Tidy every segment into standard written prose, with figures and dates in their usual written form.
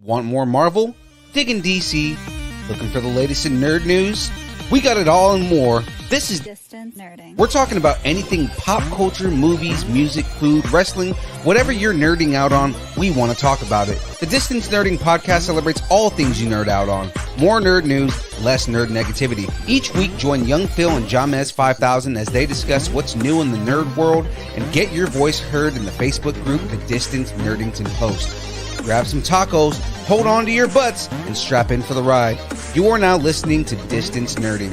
Want more Marvel? Digging DC? Looking for the latest in nerd news? We got it all and more. This is Distance Nerding. We're talking about anything pop culture, movies, music, food, wrestling, whatever you're nerding out on, we want to talk about it. The Distance Nerding podcast celebrates all things you nerd out on. More nerd news, less nerd negativity. Each week, join Young Phil and Jamez 5000 as they discuss what's new in the nerd world and get your voice heard in the Facebook group, The Distance Nerdington Post. Grab some tacos, hold on to your butts, and strap in for the ride. You are now listening to Distance Nerding.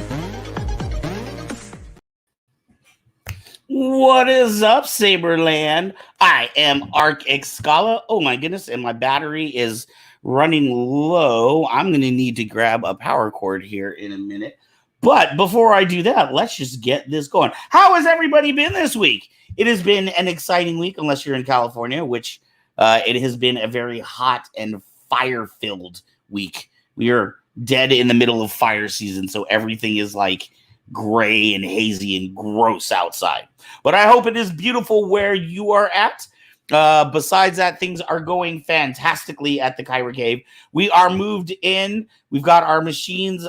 What is up, Saberland? I am Xcala. Oh my goodness, and my battery is running low. I'm going to need to grab a power cord here in a minute. But before I do that, let's just get this going. How has everybody been this week? It has been an exciting week, unless you're in California, which it has been a very hot and fire-filled week. We are dead in the middle of fire season, so everything is like gray and hazy and gross outside. But I hope it is beautiful where you are at. Besides that, things are going fantastically at the Kyber Cave. We are moved in. We've got our machines.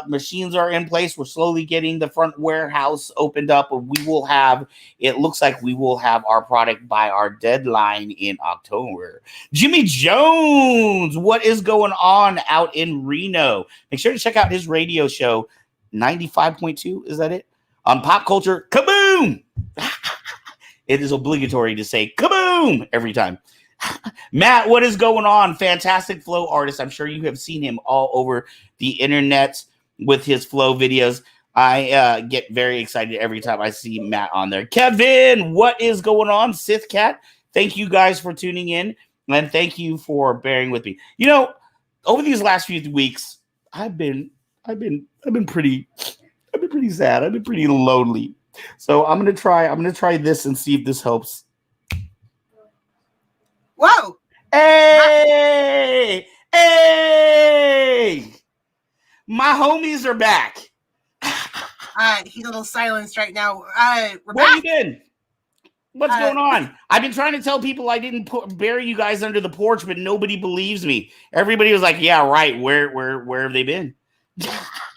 Machines are in place. We're slowly getting the front warehouse opened up. We will have, it looks like we will have our product by our deadline in October. Jimmy Jones, what is going on out in Reno? Make sure to check out his radio show, 95.2. Is that it? On Pop Culture Kaboom! It is obligatory to say kaboom every time. Matt, what is going on? Fantastic flow artist. I'm sure you have seen him all over the internet with his flow videos. I get very excited every time I see Matt on there. Kevin, what is going on? Sith Cat, thank you guys for tuning in, and thank you for bearing with me. You know, over these last few weeks, I've been pretty sad. I've been pretty lonely. So I'm gonna try this and see if this helps. Whoa! Hey! My homies are back. He's a little silenced right now. Where you been? What's going on? I've been trying to tell people I didn't bury you guys under the porch, but nobody believes me. Everybody was like, "Yeah, right. Where have they been?"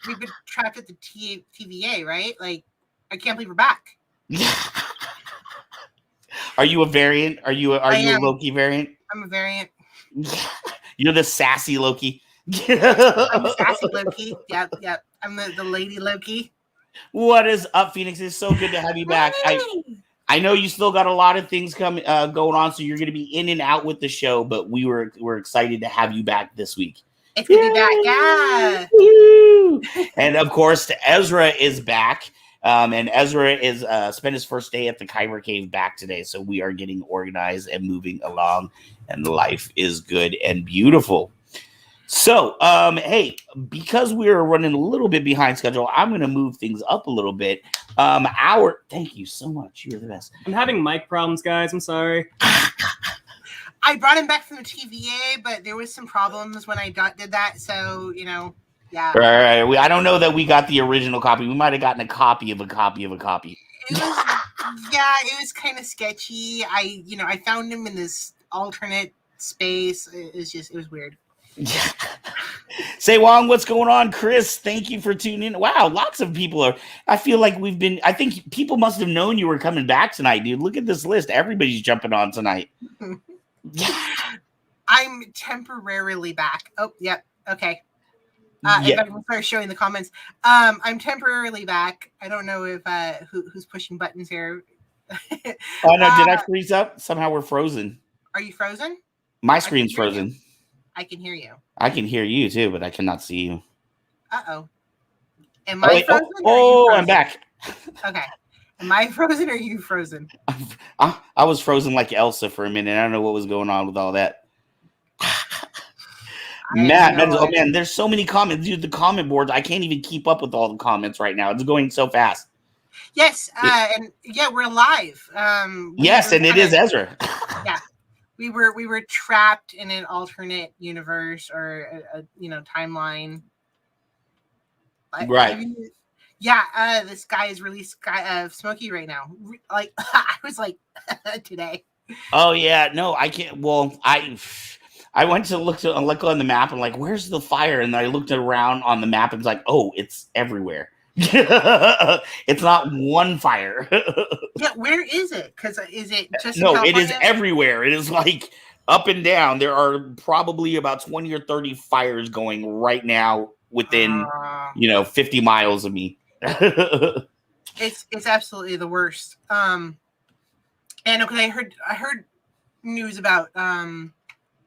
We've been trapped at the TVA, right? Like, I can't believe we're back. Are you a variant? Are you a Loki variant? I'm a variant. You're the sassy Loki. I'm sassy Loki. Yep. I'm the lady Loki. What is up, Phoenix? It's so good to have you back. I know you still got a lot of things going on, so you're going to be in and out with the show, but we're excited to have you back this week. It's good to be back, yeah. And of course, Ezra is back. And Ezra is spent his first day at the Kyber Cave back today. So we are getting organized and moving along, and life is good and beautiful. So, hey, because we are running a little bit behind schedule, I'm going to move things up a little bit. Thank you so much. You're the best. I'm having mic problems, guys. I'm sorry. I brought him back from the TVA, but there was some problems when I did that. So, yeah. Right. I don't know that we got the original copy. We might have gotten a copy of a copy of a copy. It was kind of sketchy. I found him in this alternate space. It was weird. Say, Wong, what's going on? Chris, thank you for tuning in. Wow, lots of people are. I feel like I think people must have known you were coming back tonight, dude. Look at this list. Everybody's jumping on tonight. I'm temporarily back. Oh, yep. Okay. If I can start showing the comments. I'm temporarily back. I don't know if who's pushing buttons here. Oh no, did I freeze up? Somehow we're frozen. Are you frozen? My screen's frozen. I can hear you. I can hear you too, but I cannot see you. Uh-oh. Am I frozen? I'm back. Okay. Am I frozen or are you frozen? I was frozen like Elsa for a minute. I don't know what was going on with all that. Matt, there's so many comments. Dude, the comment boards, I can't even keep up with all the comments right now. It's going so fast. Yes, we're live. Yes, and it is Ezra. Yeah. We were trapped in an alternate universe or a timeline. Right. This guy is really smoky right now. I was like today. Oh yeah, no, I can't. Well, I went to look on the map and like, where's the fire? And I looked around on the map and was like, oh, it's everywhere. It's not one fire. Yeah, where is it? Because is it just No, in it is California? everywhere. It is like up and down. There are probably about 20 or 30 fires going right now within 50 miles of me. It's absolutely the worst. And okay, I heard news about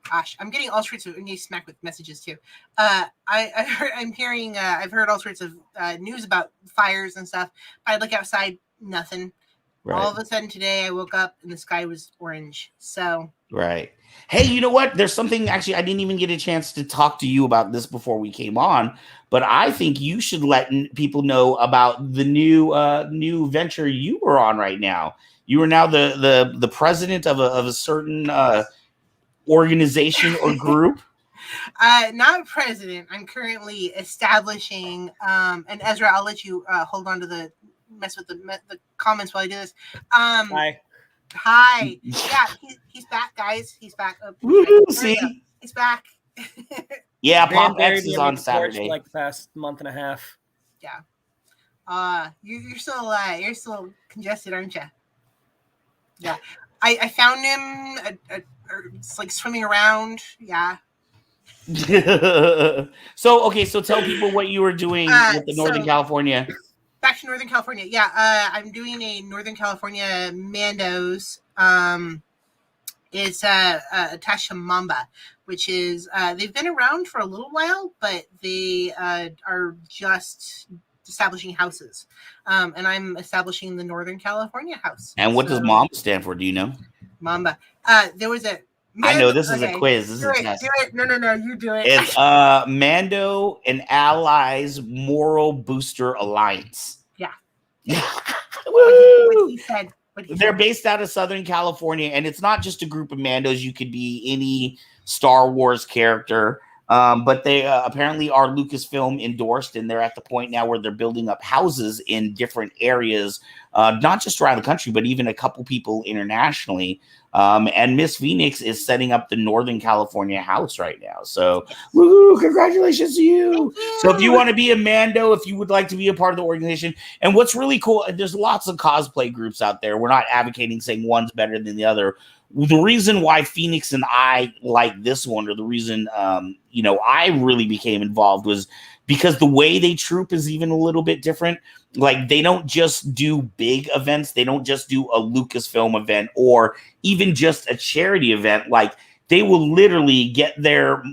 gosh, I'm getting all sorts of smack with messages too. I've heard all sorts of news about fires and stuff. I look outside, nothing. Right. All of a sudden today I woke up and the sky was orange. So right. Hey, you know what? There's something actually I didn't even get a chance to talk to you about this before we came on, but I think you should let people know about the new venture you were on right now. You are now the president of a certain organization or group. Not president. I'm currently establishing and Ezra, I'll let you hold on to the mess with the comments while I do this. Hi. Yeah, he's back, guys. He's back. See? He's back. Yeah, Pop X is on Saturday. Like the past month and a half. Yeah. You're still congested, aren't you? Yeah. I found him it's like swimming around. Yeah. So tell people what you were doing with the Northern California. Back to Northern California. Yeah, I'm doing a Northern California Mandos. It's attached to Mamba, which is they've been around for a little while, but they are just establishing houses. And I'm establishing the Northern California house. And what does Mamba stand for? Do you know? Mamba. There was a I know this is a quiz. This is a test. Do it. No, you do it. It's Mando and Allies Moral Booster Alliance. Yeah. Woo! What he said. They're based out of Southern California, and it's not just a group of Mandos. You could be any Star Wars character. But they apparently are Lucasfilm endorsed, and they're at the point now where they're building up houses in different areas, not just around the country, but even a couple people internationally. And Miss Phoenix is setting up the Northern California house right now. So, woo, congratulations to you. So if you want to be a Mando, if you would like to be a part of the organization, and what's really cool, there's lots of cosplay groups out there. We're not advocating saying one's better than the other. The reason why Phoenix and I like this one, or the reason, I really became involved was because the way they troop is even a little bit different. Like, they don't just do big events. They don't just do a Lucasfilm event or even just a charity event. Like, they will literally get their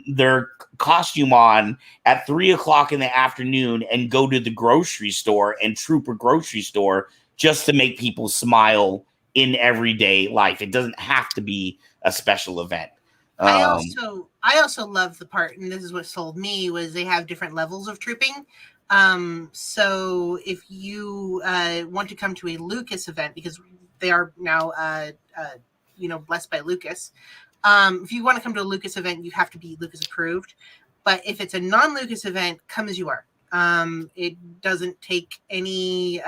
costume on at 3:00 in the afternoon and go to the grocery store and troop a grocery store just to make people smile in everyday life. It doesn't have to be a special event. I also love the part, and this is what sold me, was they have different levels of trooping. So if you want to come to a Lucas event, because they are now blessed by Lucas, if you want to come to a Lucas event, you have to be Lucas approved. But if it's a non-Lucas event, come as you are. It doesn't take any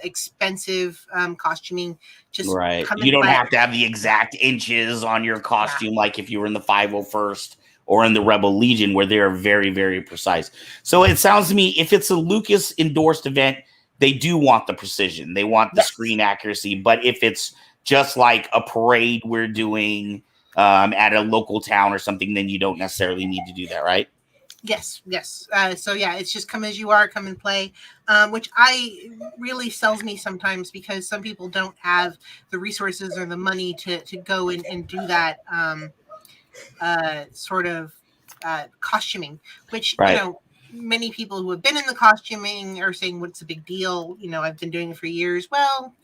expensive costuming. Just right. You don't have to have the exact inches on your costume, like if you were in the 501st or in the Rebel Legion, where they're very, very precise. So it sounds to me, if it's a Lucas endorsed event, they do want the precision. They want the screen accuracy. But if it's just like a parade we're doing at a local town or something, then you don't necessarily need to do that, right? Yes. So yeah, it's just come as you are, come and play, which really sells me sometimes, because some people don't have the resources or the money to go and do that sort of costuming, which, many people who have been in the costuming are saying, what's the big deal? I've been doing it for years. Well,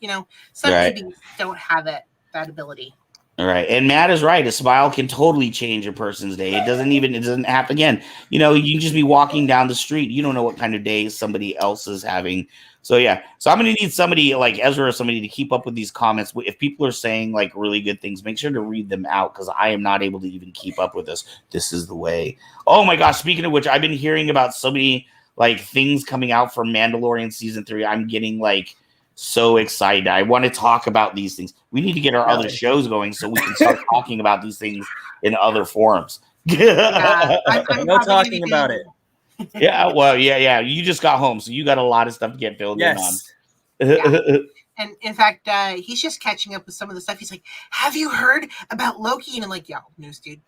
some people don't have that ability. All right. And Matt is right. A smile can totally change a person's day. It doesn't happen again. You can just be walking down the street. You don't know what kind of day somebody else is having. So, yeah. So I'm going to need somebody like Ezra or somebody to keep up with these comments. If people are saying like really good things, make sure to read them out, because I am not able to even keep up with this. This is the way. Oh, my gosh. Speaking of which, I've been hearing about so many like things coming out for Mandalorian season 3. I'm getting like so excited. I want to talk about these things. We need to get our other shows going so we can start talking about these things in other forums. Yeah, I'm No probably talking gonna about be- it. Yeah, well, yeah. You just got home, so you got a lot of stuff to get filled Yes. in Yeah. on. And in fact, he's just catching up with some of the stuff. He's like, "Have you heard about Loki?" And I'm like, "Yeah, news, dude."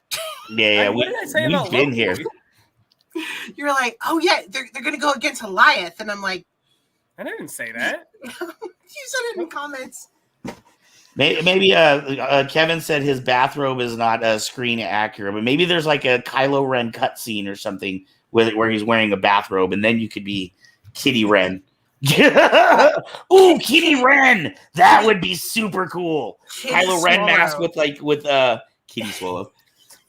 Yeah, What did I say we've about been Loki? here. You're like, "Oh yeah, they're gonna go against Goliath," and I'm like, I didn't say that. "You said it in comments." Maybe Kevin said his bathrobe is not screen accurate, but maybe there's like a Kylo Ren cutscene or something with it where he's wearing a bathrobe, and then you could be Kitty Ren. Ooh, Kitty Ren! That would be super cool. Kitty Kylo Ren mask Swallow. with Kitty Swallow.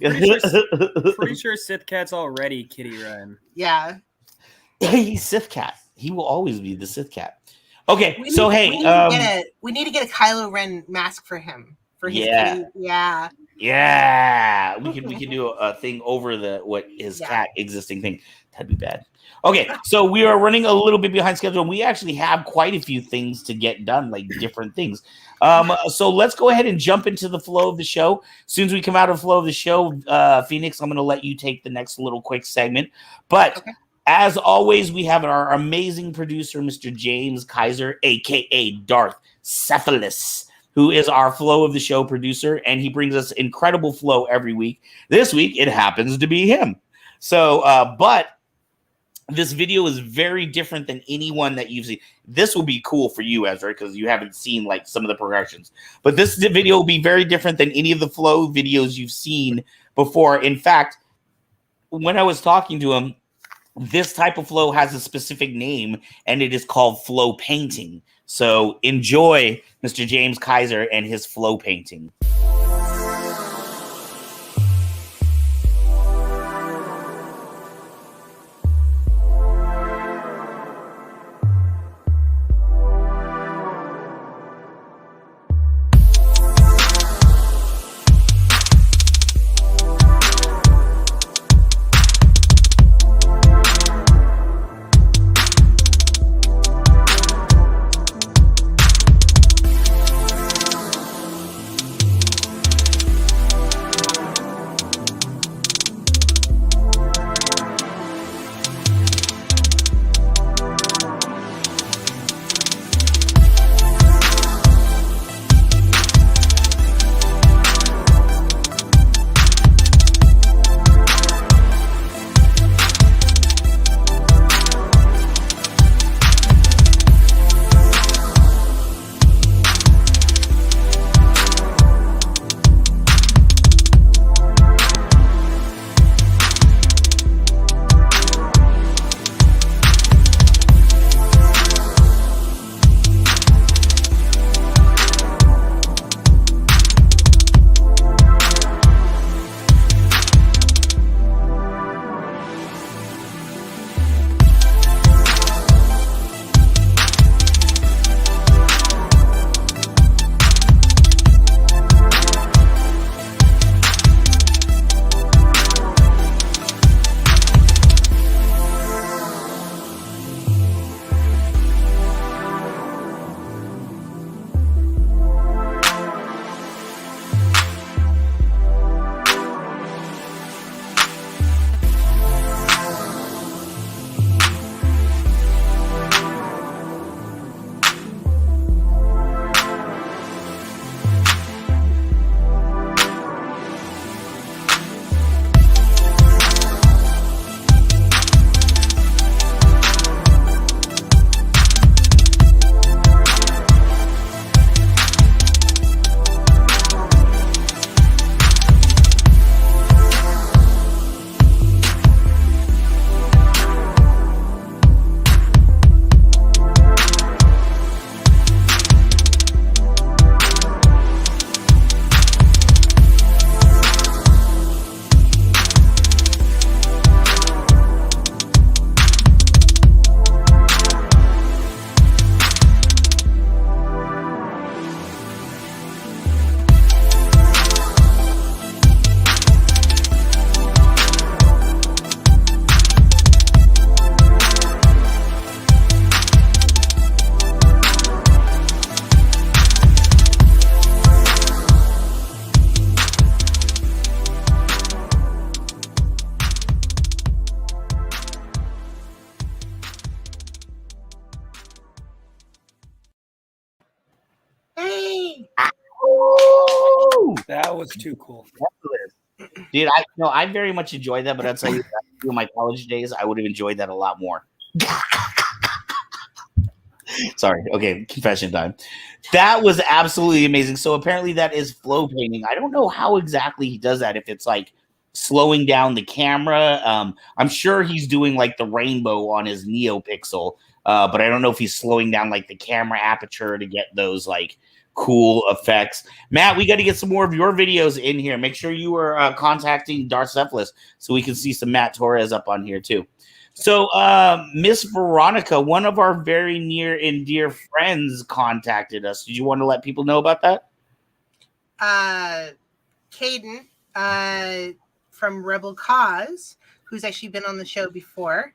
Pretty sure Sith Cat's already Kitty Ren. Yeah. He's Sith Cat. He will always be the Sith Cat. Okay, We so need- hey, we need to get a Kylo Ren mask for him. For his Yeah. kitty. Yeah. yeah, we can do a thing over what his Yeah. cat existing thing. That'd be bad. Okay, so we are running a little bit behind schedule, and we actually have quite a few things to get done, like different things. So let's go ahead and jump into the flow of the show. As soon as we come out of the flow of the show, Phoenix, I'm going to let you take the next little quick segment. But Okay. as always, we have our amazing producer, Mr. James Kiser, aka Darth Cephalus, who is our flow of the show producer, and he brings us incredible flow every week. This week, it happens to be him. So, but this video is very different than anyone that you've seen. This will be cool for you, Ezra, because you haven't seen like some of the progressions. But this video will be very different than any of the flow videos you've seen before. In fact, when I was talking to him, this type of flow has a specific name, and it is called flow painting. So enjoy Mr. James Kiser and his flow painting. was too cool. Dude, I very much enjoyed that, but I'd say in my college days, I would have enjoyed that a lot more. Sorry. Okay, confession time. That was absolutely amazing. So apparently that is flow painting. I don't know how exactly he does that. If it's like slowing down the camera, I'm sure he's doing like the rainbow on his NeoPixel, but I don't know if he's slowing down like the camera aperture to get those like cool effects. Matt, we got to get some more of your videos in here. Make sure you are contacting Darcephalus so we can see some Matt Torres up on here too. So Miss Veronica, one of our very near and dear friends, contacted us. Did you want to let people know about that? Kaden from Rebel Cause, who's actually been on the show before,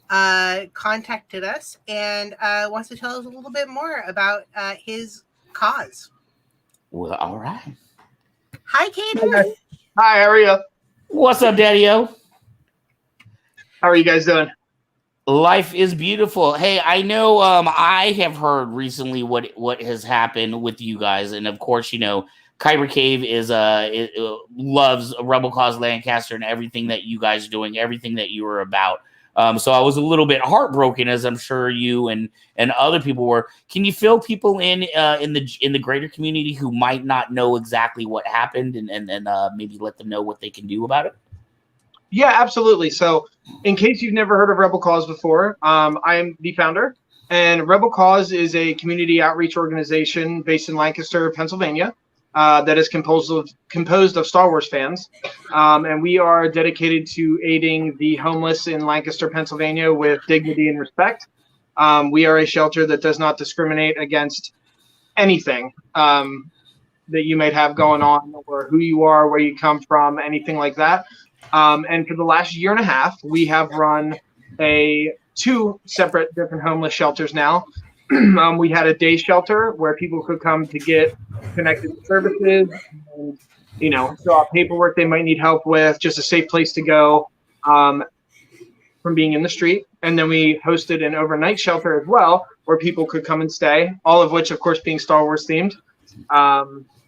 contacted us and wants to tell us a little bit more about his cause. Well, all right. Hi, Kaden. Hi, how are you? What's up, Daddy-O? How are you guys doing? Life is beautiful. Hey, I know I have heard recently what has happened with you guys, and of course, you know, Kyber Cave is loves Rebel Cause Lancaster and everything that you guys are doing, everything that you are about. So I was a little bit heartbroken, as I'm sure you and other people were. Can you fill people in the greater community who might not know exactly what happened, and maybe let them know what they can do about it? Yeah, absolutely. So in case you've never heard of Rebel Cause before, I am the founder, and Rebel Cause is a community outreach organization based in Lancaster, Pennsylvania, that is composed of Star Wars fans. And we are dedicated to aiding the homeless in Lancaster, Pennsylvania with dignity and respect. We are a shelter that does not discriminate against anything that you might have going on, or who you are, where you come from, anything like that. And for the last year and a half, we have run two separate different homeless shelters now. We had a day shelter where people could come to get connected to services, and, you know, fill out paperwork they might need help with, just a safe place to go from being in the street. And then we hosted an overnight shelter as well, where people could come and stay, all of which, of course, being Star Wars themed.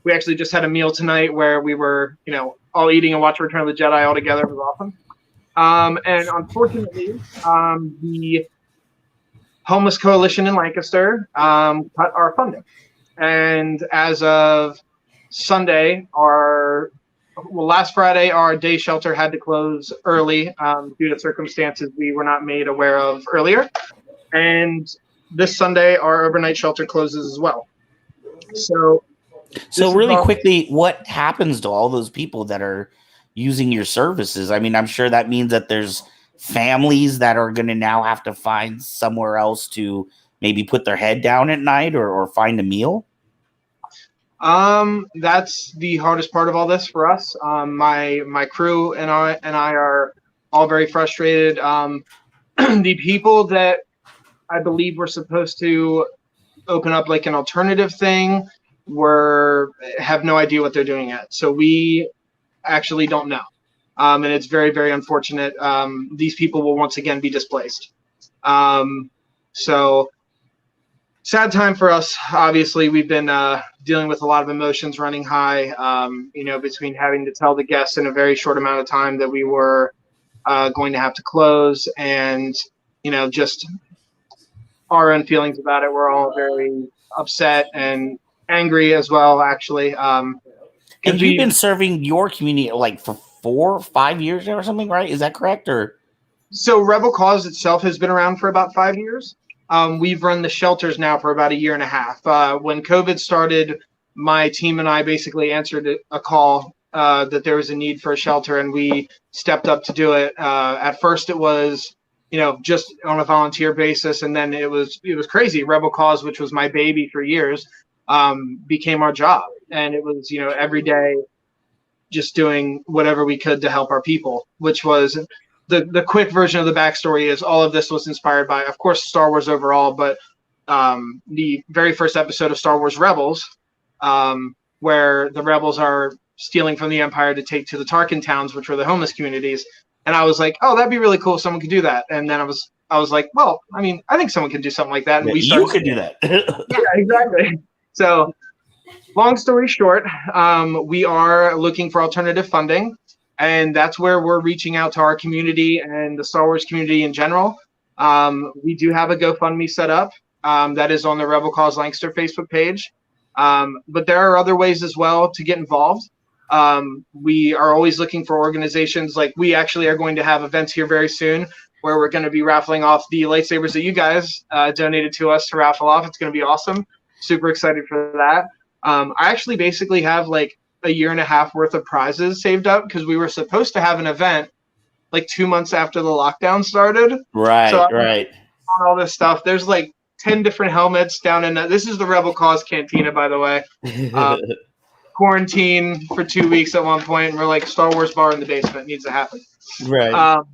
We actually just had a meal tonight where we were, you know, all eating and watching Return of the Jedi all together. It was awesome. And unfortunately, the Homeless Coalition in Lancaster cut our funding. And as of Sunday, last Friday, our day shelter had to close early due to circumstances we were not made aware of earlier. And this Sunday, our overnight shelter closes as well. So really quickly, what happens to all those people that are using your services? I mean, I'm sure that means that there's families that are going to now have to find somewhere else to maybe put their head down at night or find a meal. That's the hardest part of all this for us. My crew and I are all very frustrated. The people that I believe were supposed to open up like an alternative thing have no idea what they're doing yet. So we actually don't know. And it's very, very unfortunate. These people will once again be displaced. So sad time for us. Obviously, we've been dealing with a lot of emotions running high, you know, between having to tell the guests in a very short amount of time that we were going to have to close, and, you know, just our own feelings about it. We're all very upset and angry as well, actually. And you've been serving your community like for 4 or 5 years now or something, right? Is that correct? Or so Rebel Cause itself has been around for about 5 years. We've run the shelters now for about a year and a half. When COVID started, my team and I basically answered a call that there was a need for a shelter, and we stepped up to do it. At first, it was, you know, just on a volunteer basis, and then it was crazy. Rebel Cause, which was my baby for years, became our job, and it was, you know, every day just doing whatever we could to help our people, which was the quick version of the backstory is all of this was inspired by, of course, Star Wars overall, but the very first episode of Star Wars Rebels, where the rebels are stealing from the Empire to take to the Tarkin towns, which were the homeless communities. And I was like, oh, that'd be really cool if someone could do that. And then I was like, well, I mean, I think someone could do something like that. And you could do that. Yeah, exactly. So long story short, we are looking for alternative funding, and that's where we're reaching out to our community and the Star Wars community in general. We do have a GoFundMe set up that is on the Rebel Cause Lancaster Facebook page, but there are other ways as well to get involved. We are always looking for organizations. Like, we actually are going to have events here very soon where we're going to be raffling off the lightsabers that you guys donated to us to raffle off. It's going to be awesome. Super excited for that. I actually basically have like a year and a half worth of prizes saved up because we were supposed to have an event like 2 months after the lockdown started. Right, so right. On all this stuff. There's like 10 different helmets down in this is the Rebel Cause Cantina, by the way. Quarantine for 2 weeks at one point, and we're like, Star Wars bar in the basement needs to happen. Right.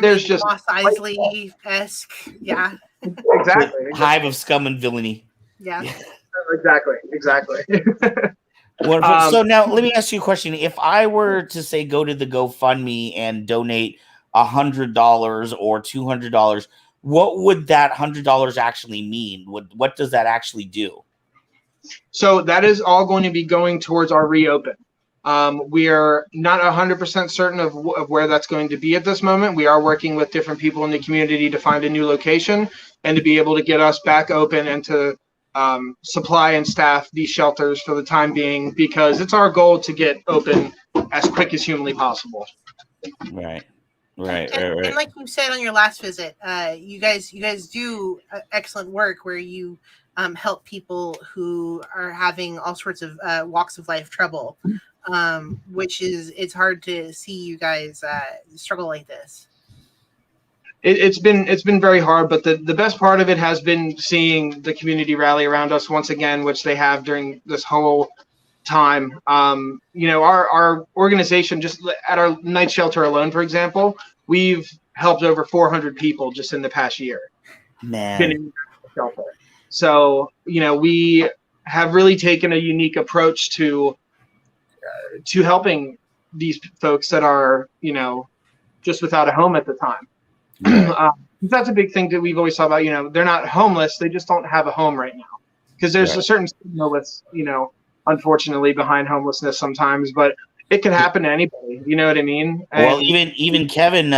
There's just Moss Eisley-esque, yeah. Exactly. Hive of scum and villainy. Yeah. Exactly. Wonderful. So now let me ask you a question. If I were to say go to the GoFundMe and donate $100 or $200, what would that $100 actually mean? What does that actually do? So that is all going to be going towards our reopen. We are not 100% certain of where that's going to be at this moment. We are working with different people in the community to find a new location and to be able to get us back open and to supply and staff these shelters for the time being, because it's our goal to get open as quick as humanly possible. Right. And like you said on your last visit, you guys do excellent work where you help people who are having all sorts of walks of life trouble, which it's hard to see you guys struggle like this. It's been very hard, but the best part of it has been seeing the community rally around us once again, which they have during this whole time. Our organization, just at our night shelter alone, for example, we've helped over 400 people just in the past year. Man. Been in the shelter. So, we have really taken a unique approach to helping these folks that are, just without a home at the time. Right. That's a big thing that we've always thought about. They're not homeless; they just don't have a home right now. Because there's a certain stigma with, unfortunately, behind homelessness sometimes. But it can happen to anybody. You know what I mean? Well, even Kevin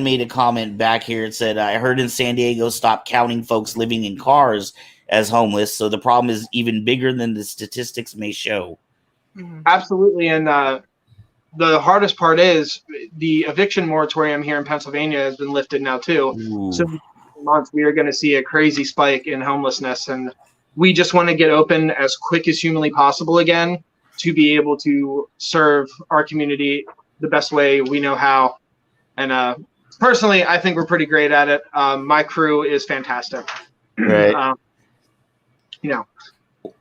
made a comment back here. It said, "I heard in San Diego, stop counting folks living in cars as homeless. So the problem is even bigger than the statistics may show." Mm-hmm. Absolutely, and the hardest part is the eviction moratorium here in Pennsylvania has been lifted now too. Ooh. So in months we are going to see a crazy spike in homelessness, and we just want to get open as quick as humanly possible again to be able to serve our community the best way we know how. And personally, I think we're pretty great at it. My crew is fantastic. Right.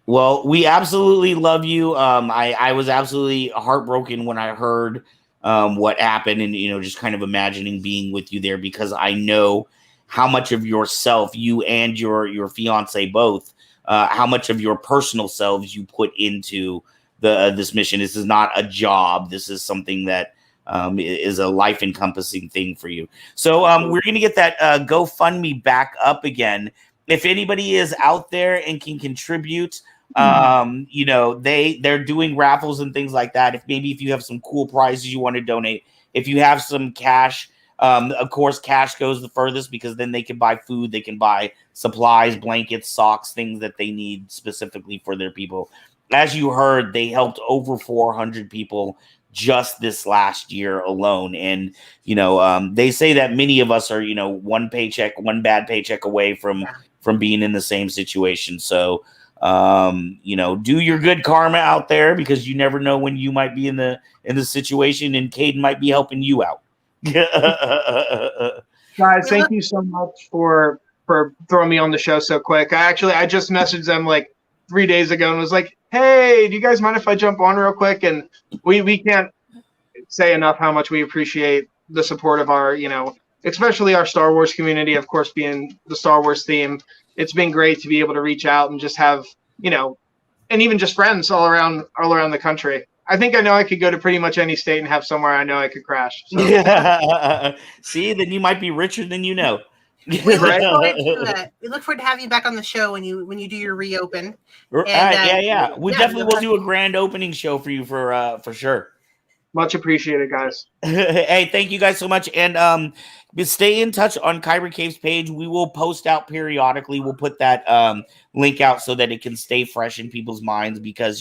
Well, we absolutely love you. I was absolutely heartbroken when I heard what happened, and just kind of imagining being with you there, because I know how much of yourself, you and your fiance both, how much of your personal selves you put into this mission. This is not a job. This is something that is a life encompassing thing for you. So we're going to get that GoFundMe back up again. If anybody is out there and can contribute, they're doing raffles and things like that. If you have some cool prizes you want to donate, if you have some cash, of course, cash goes the furthest, because then they can buy food, they can buy supplies, blankets, socks, things that they need specifically for their people. As you heard, they helped over 400 people just this last year alone. And, they say that many of us are, one bad paycheck away from being in the same situation. So, do your good karma out there, because you never know when you might be in the situation, and Kaden might be helping you out. Guys, thank you so much for throwing me on the show so quick. I just messaged them like 3 days ago and was like, hey, do you guys mind if I jump on real quick? And we can't say enough how much we appreciate the support of our, especially our Star Wars community, of course, being the Star Wars theme. It's been great to be able to reach out and just have, and even just friends all around the country. I think I know I could go to pretty much any state and have somewhere I know I could crash. So. See, then you might be richer than you know. We look forward to having you back on the show when you do your reopen. And, We definitely will do a grand opening show for you for sure. Much appreciated, guys. Hey, thank you guys so much. And stay in touch on Kyber Cave's page. We will post out periodically. We'll put that link out so that it can stay fresh in people's minds, because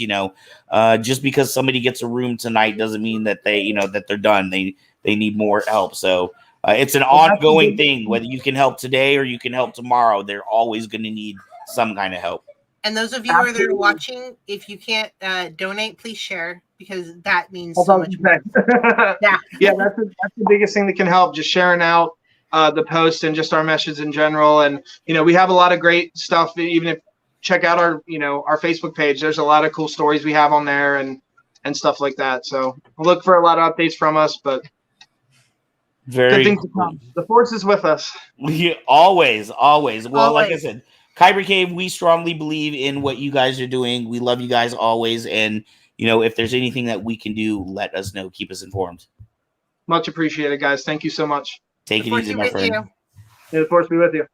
just because somebody gets a room tonight doesn't mean that that they're done. They need more help. So it's an ongoing thing. Whether you can help today or you can help tomorrow, they're always going to need some kind of help. And those of you who are there watching, if you can't donate, please share, because that means so much more. Yeah, that's the biggest thing that can help. Just sharing out the post and just our message in general. And we have a lot of great stuff. Even if check out our our Facebook page, there's a lot of cool stories we have on there and stuff like that. So look for a lot of updates from us. But very good things to come. The force is with us. Always. Well, like I said, Kyber Cave, we strongly believe in what you guys are doing. We love you guys always. And, if there's anything that we can do, let us know. Keep us informed. Much appreciated, guys. Thank you so much. Take it easy, my friend. May the force be with you.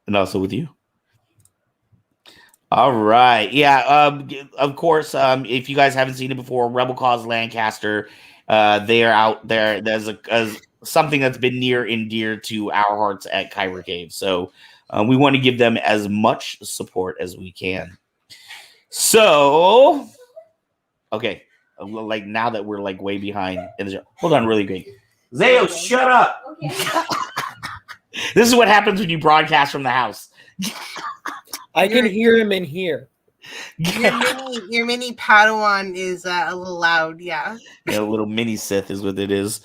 And also with you. All right. Yeah. Of course, if you guys haven't seen it before, Rebel Cause Lancaster, they are out there. There's something that's been near and dear to our hearts at Kyber Cave. So, we want to give them as much support as we can. So, okay, like now that we're like way behind in the show, hold on, really quick. Zayo, shut up. Okay. This is what happens when you broadcast from the house. I can hear him in here. Your mini Padawan is a little loud, yeah. A little mini Sith is what it is.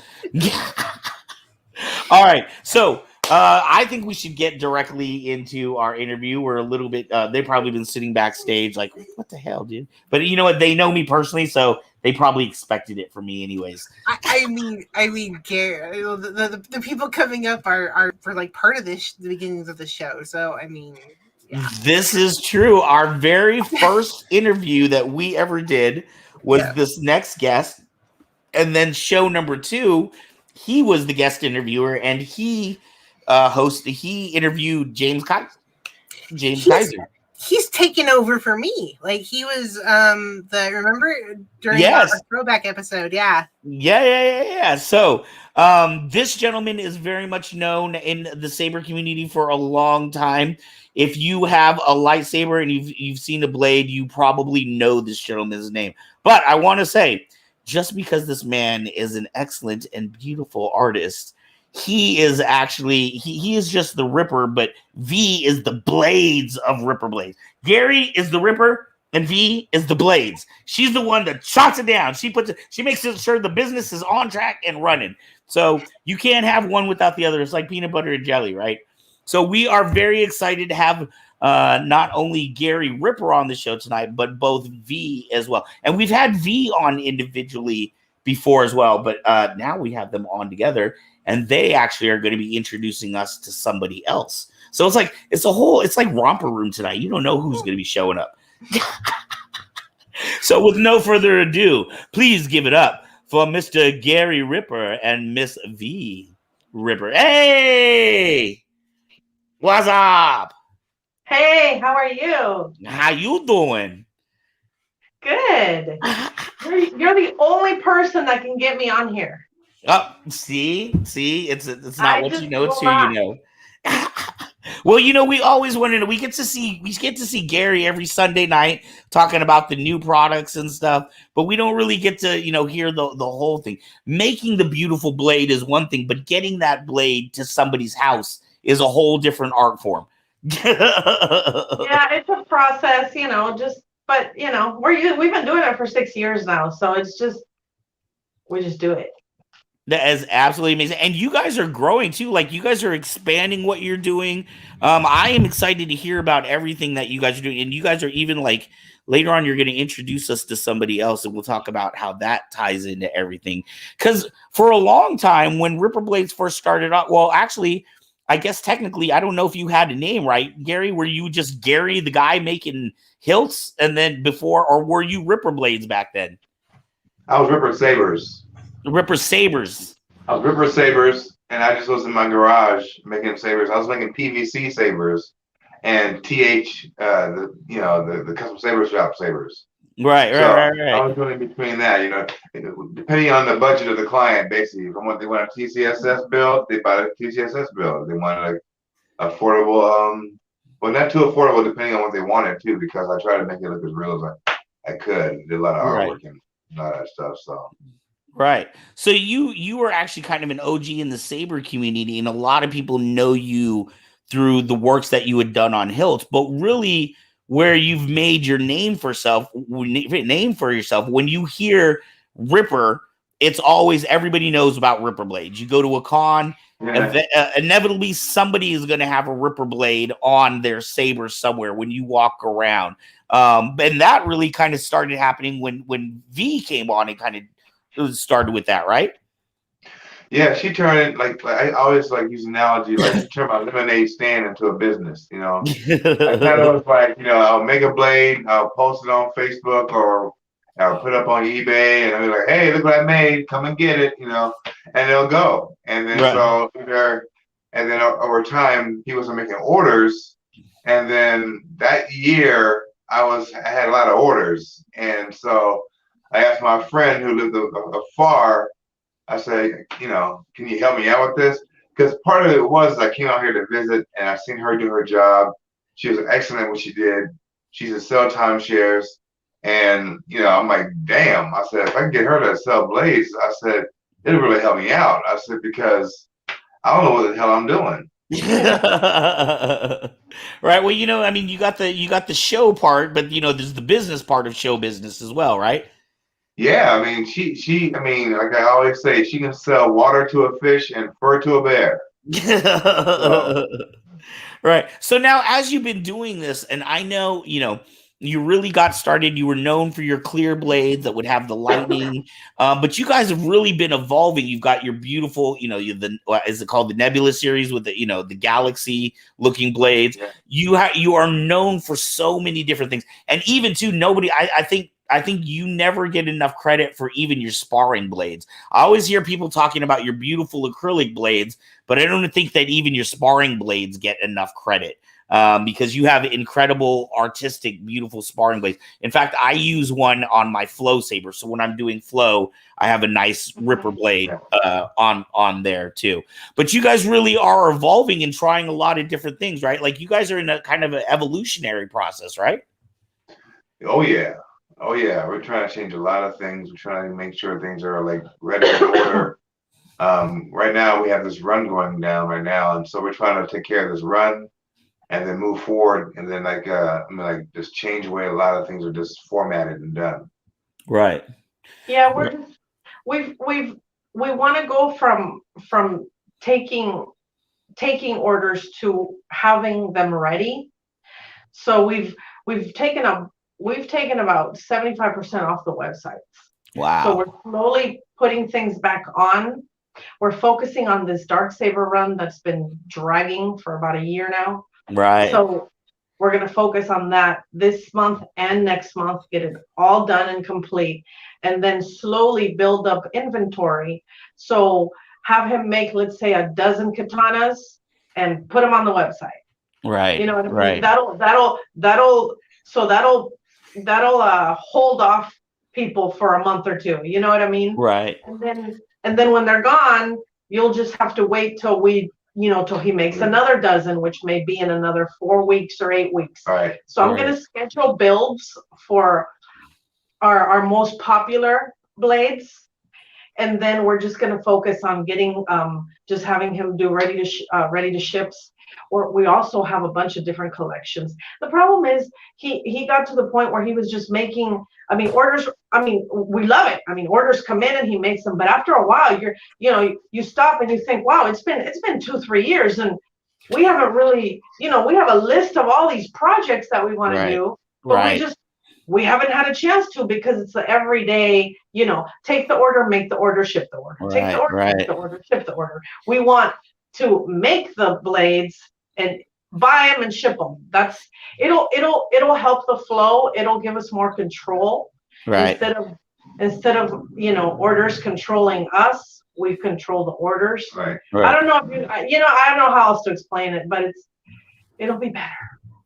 All right, so. I think we should get directly into our interview. We're a little bit, they've probably been sitting backstage like, what the hell, dude? But you know what? They know me personally, so they probably expected it from me anyways. I mean, Gary, the people coming up are for like part of the beginnings of the show. So, I mean, yeah. This is true. Our very first interview that we ever did was this next guest. And then show number 2, he was the guest interviewer, and he interviewed James Kiser. He's taken over for me. Like he was remember during our throwback episode, yeah. So this gentleman is very much known in the Saber community for a long time. If you have a lightsaber and you've seen a blade, you probably know this gentleman's name. But I want to say, just because this man is an excellent and beautiful artist, he is actually he is just the Ripper, but V is the blades of Ripper blades. Gary is the Ripper and V is the blades. She's the one that shots it down. She makes sure the business is on track and running. So you can't have one without the other. It's like peanut butter and jelly, right? So we are very excited to have not only Gary Ripper on the show tonight, but both V as well. And we've had V on individually before as well, but now we have them on together. And they actually are going to be introducing us to somebody else. So it's like romper room tonight. You don't know who's going to be showing up. So with no further ado, please give it up for Mr. Gary Ripper and Miss V Ripper. Hey, what's up? Hey, how are you? How you doing? Good. You're the only person that can get me on here. Oh, see, it's not what you know, it's who you know. Well, we always wanted to. We get to see Gary every Sunday night talking about the new products and stuff, but we don't really get to hear the whole thing. Making the beautiful blade is one thing, but getting that blade to somebody's house is a whole different art form. Yeah, it's a process, but we've been doing it for 6 years now, so we just do it. That is absolutely amazing. And you guys are growing too. Like you guys are expanding what you're doing. I am excited to hear about everything that you guys are doing. And you guys are even like later on, you're going to introduce us to somebody else. And we'll talk about how that ties into everything. Because for a long time, when Ripper Blades first started out, well, actually, I guess technically, I don't know if you had a name, right? Gary, were you just Gary, the guy making hilts? And then before, or were you Ripper Blades back then? I was Ripper Sabers. Ripper Sabers. I was Ripper sabers, and I just was in my garage making sabers. I was making PVC sabers and the custom saber shop sabers. Right. I was doing in between that, depending on the budget of the client, basically. If they want a TCSS build, they buy a TCSS build. They want like affordable, well, not too affordable, depending on what they wanted too, because I tried to make it look as real as I could. Did a lot of artwork and a lot of that stuff. So. Right. So you were actually kind of an OG in the Saber community, and a lot of people know you through the works that you had done on Hilt, but really where you've made your name for yourself, when you hear Ripper, it's always everybody knows about Ripper blades. You go to a con, inevitably somebody is going to have a Ripper blade on their saber somewhere when you walk around. And that really kind of started happening when V came on and kind of started with that, right? Yeah, she turned it like I always use analogy, like she turned my lemonade stand into a business, I kind of was like, I'll make a blade, I'll post it on Facebook or I'll put it up on eBay and I'll be like, hey, look what I made, come and get it, and it'll go. And then over time people started making orders, and then that year I had a lot of orders, and so I asked my friend who lived afar. I said, can you help me out with this? Because part of it was I came out here to visit and I seen her do her job. She was excellent at what she did. She's a sell timeshares. And, I'm like, damn. I said, if I can get her to sell blades, I said, it'll really help me out. I said, because I don't know what the hell I'm doing. Right. Well, you got the show part, but there's the business part of show business as well, right? Yeah, she like I always say, she can sell water to a fish and fur to a bear. So. Right. So now, as you've been doing this, and I know, you really got started, you were known for your clear blades that would have the lightning, but you guys have really been evolving. You've got your beautiful, is it called the Nebula series with the galaxy looking blades? Yeah. You are known for so many different things, and even too, I think you never get enough credit for even your sparring blades. I always hear people talking about your beautiful acrylic blades, but I don't think that even your sparring blades get enough credit because you have incredible, artistic, beautiful sparring blades. In fact, I use one on my flow saber. So when I'm doing flow, I have a nice Ripper blade on there too. But you guys really are evolving and trying a lot of different things, right? Like you guys are in a kind of an evolutionary process, right? Oh, yeah. Oh yeah, we're trying to change a lot of things. We're trying to make sure things are ready to order. Right now we have this run going down right now, and so we're trying to take care of this run and then move forward, and then just change the way a lot of things are just formatted and done. Right. Yeah, we want to go from taking orders to having them ready. So we've taken about 75% off the websites. Wow. So we're slowly putting things back on. We're focusing on this Dark Saber run that's been dragging for about a year now. Right. So we're going to focus on that this month and next month, get it all done and complete, and then slowly build up inventory. So have him make, let's say, a dozen katanas and put them on the website. Right. You know what I mean? Right. That'll hold off people for a month or two. You know what I mean? Right. And then when they're gone, you'll just have to wait till till he makes another dozen, which may be in another 4 weeks or 8 weeks. Right. So I'm going to schedule builds for our most popular blades. And then we're just going to focus on getting, just having him do ready to ships. Or we also have a bunch of different collections. The problem is he got to the point where he was just making, orders. We love it. Orders come in and he makes them, but after a while, you stop and you think, wow, it's been 2-3 years and we haven't really, we have a list of all these projects that we want to do, but we haven't had a chance to because it's the everyday, take the order, make the order, ship the order, take the order, make the order, ship the order. We want to make the blades and buy them and ship them. It'll help the flow. It'll give us more control instead of orders controlling us. we control the orders. Right. I don't know if I don't know how else to explain it, but it'll be better.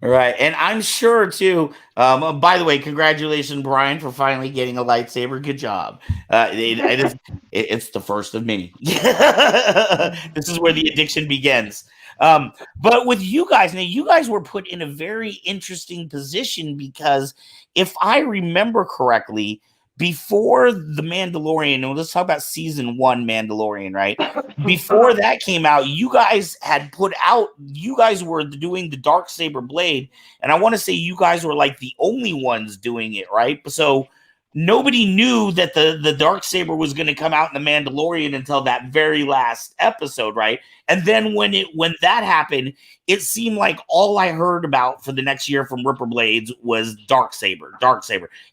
Right. And I'm sure too. By the way, congratulations, Brian, for finally getting a lightsaber. Good job. It's the first of many. This is where the addiction begins. But with you guys, now you guys were put in a very interesting position because if I remember correctly, before The Mandalorian, and let's talk about season 1 Mandalorian, right? Before that came out, you guys were doing the dark saber blade, and I want to say you guys were like the only ones doing it, right? So nobody knew that the dark saber was going to come out in The Mandalorian until that very last episode, right? And then when that happened, it seemed like all I heard about for the next year from Ripper Blades was dark saber.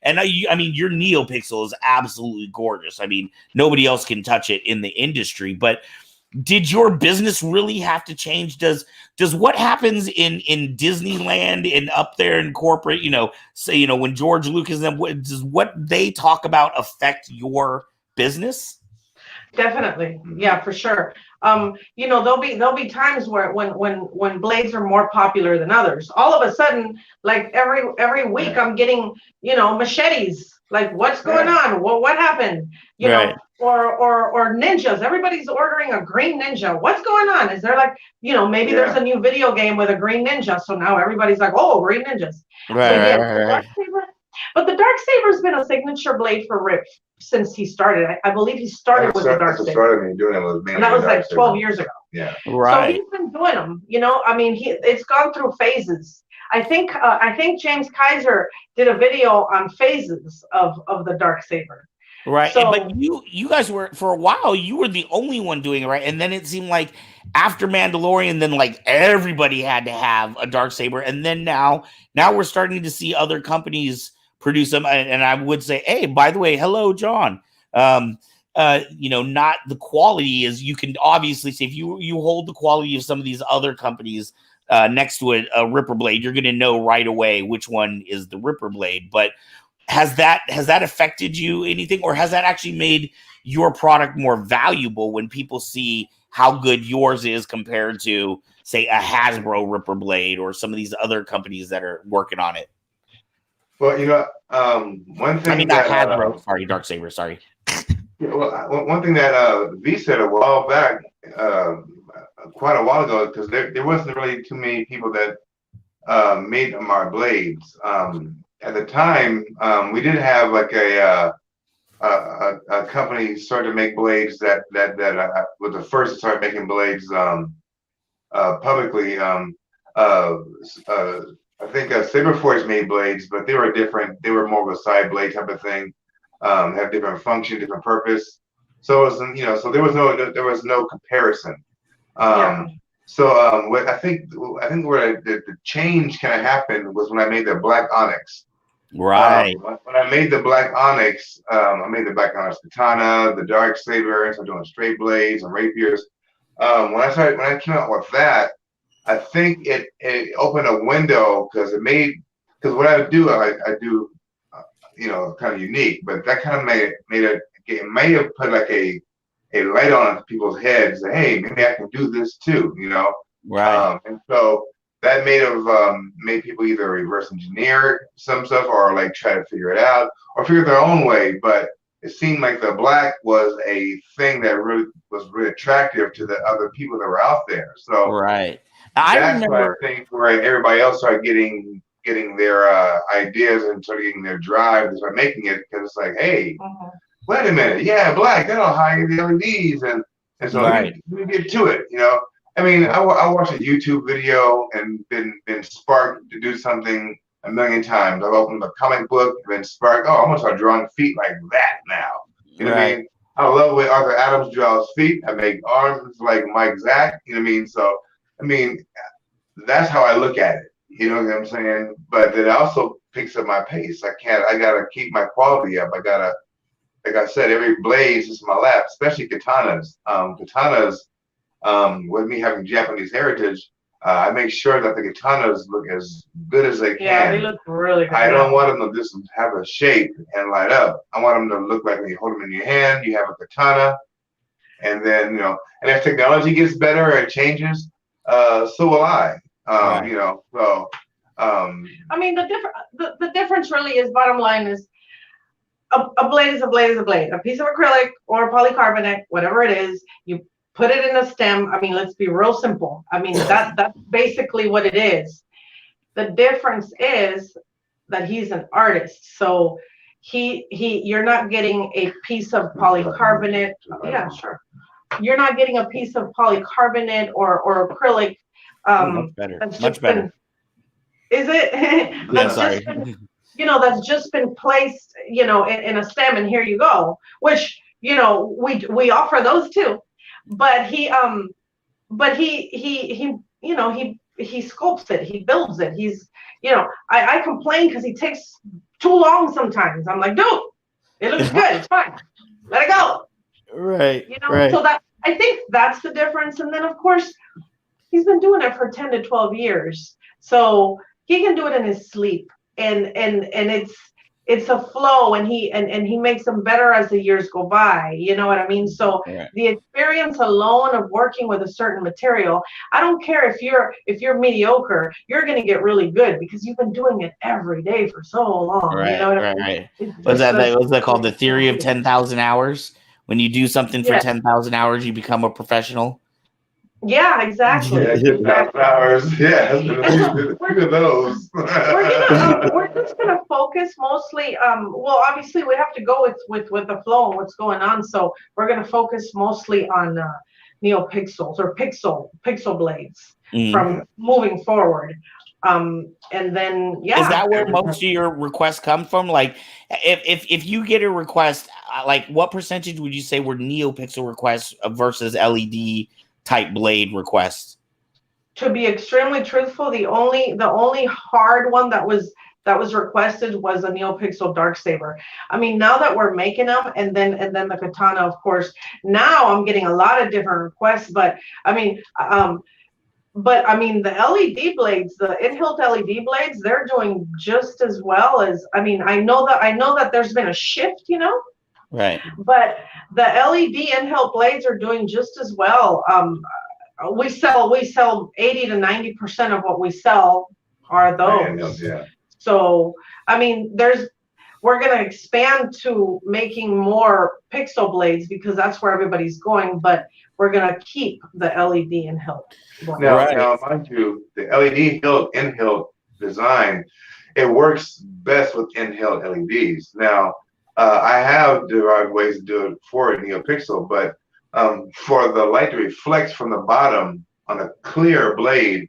And I mean, your NeoPixel is absolutely gorgeous. I mean, nobody else can touch it in the industry. But did your business really have to change? Does what happens in Disneyland and up there in corporate, say, when George Lucas and does what they talk about affect your business? Definitely. Yeah, for sure. There'll be times where when blades are more popular than others, all of a sudden, like every week I'm getting, machetes. Like, what's going on? Well, what happened? Or ninjas. Everybody's ordering a green ninja. What's going on? Is there maybe there's a new video game with a green ninja. So now everybody's like, oh, green ninjas. Right. But the dark saber's been a signature blade for Rip since he started. I believe he started with the dark saber. Started me doing it was and that was like 12 years ago. Yeah. Right. So he's been doing them. I mean, it's gone through phases. I think James Kiser did a video on phases of the dark saber. Right. So, but you guys were, for a while, you were the only one doing it, right? And then it seemed like after Mandalorian, then like everybody had to have a dark saber. And then now we're starting to see other companies produce them. And I would say, hey, by the way, hello, John. Not the quality is, you can obviously say if you hold the quality of some of these other companies next to a Ripper blade, you're going to know right away which one is the Ripper blade. But has that affected you anything, or has that actually made your product more valuable when people see how good yours is compared to, say, a Hasbro Ripper blade or some of these other companies that are working on it? Well, one thing. I mean, not Hasbro. Sorry, Darksaber. Sorry. Yeah, well, one thing that V said a while back, quite a while ago, because there wasn't really too many people that made our blades. At the time, we did have like a company started to make blades that was the first to start making blades publicly. I think Saberforge made blades, but they were different. They were more of a side blade type of thing. Have different function, different purpose. So it was, so there was no comparison. So what I think where the change kind of happened was when I made the Black Onyx. Right. When I made the Black Onyx, I made the Black Onyx katana, the dark saber, and started doing straight blades and rapiers. When I came out with that, I think it opened a window because what I do, kind of unique, but that kind of it may have put like a light on people's heads. That, hey, maybe I can do this too, Right. And so that made people either reverse engineer some stuff or like try to figure it out or figure their own way. But it seemed like the black was a thing that was really attractive to the other people that were out there. So right. That's why I think where everybody else started getting their ideas and started getting their drive to start making it, because it's like, hey, wait a minute, yeah, black, that'll hide the LEDs, and so let me get to it, I mean, I watched a YouTube video and been sparked to do something a million times. I've opened a comic book, been sparked. Oh, I'm gonna start drawing feet like that now. You know what I mean? I love the way Arthur Adams draws feet. I make arms like Mike Zack. You know what I mean? So, I mean, that's how I look at it. You know what I'm saying? But it also picks up my pace. I gotta keep my quality up. Like I said, every blade is my lap, especially katanas. With me having Japanese heritage, I make sure that the katanas look as good as they can. Yeah, they look really good. I don't want them to just have a shape and light up. I want them to look like when you hold them in your hand, you have a katana. And then, and as technology gets better and changes, so will I. Right. So. I mean, the difference really is, bottom line is, a blade is a blade is a blade. A piece of acrylic or polycarbonate, whatever it is, you put it in a stem. I mean, let's be real simple. I mean, that's basically what it is. The difference is that he's an artist. So you're not getting a piece of polycarbonate. Yeah, sure. You're not getting a piece of polycarbonate or acrylic. Much better. Much better. Is it? Yeah, sorry. That's just been placed, in a stem, and here you go. Which, we offer those too. But he sculpts it, he builds it. He's, I complain because he takes too long sometimes. I'm like, dude, it looks good, it's fine, let it go. Right. Right. So that, I think that's the difference. And then of course he's been doing it for 10 to 12 years, so he can do it in his sleep, and it's a flow, and he makes them better as the years go by. You know what I mean? So the experience alone of working with a certain material, I don't care if you're mediocre, you're going to get really good because you've been doing it every day for so long. Right. You know what I mean? Right. Was that called the theory of 10,000 hours? When you do something for 10,000 hours, you become a professional. Yeah, exactly. Yeah, 10,000 hours. Yeah, look at those. We're just gonna focus mostly. Well, obviously we have to go with the flow and what's going on. So we're gonna focus mostly on neopixels or pixel blades from moving forward. And then is that where most of your requests come from? Like, if you get a request, like what percentage would you say were neopixel requests versus LED type blade requests? To be extremely truthful, the only hard one that was requested was a neopixel dark saber. I mean, now that we're making them, and then the katana, of course, now I'm getting a lot of different requests. But I mean, the LED blades, the in-hilt LED blades, they're doing just as well as. I mean, I know that there's been a shift, Right. But the LED in-hilt blades are doing just as well. We sell 80 to 90% of what we sell are those. Yeah. So I mean, we're gonna expand to making more pixel blades because that's where everybody's going. But we're gonna keep the LED in-hilt. Now, mind you, the LED in-hilt design, it works best with in-hilt LEDs. Now. I have derived ways to do it for a neopixel, but for the light to reflect from the bottom on a clear blade,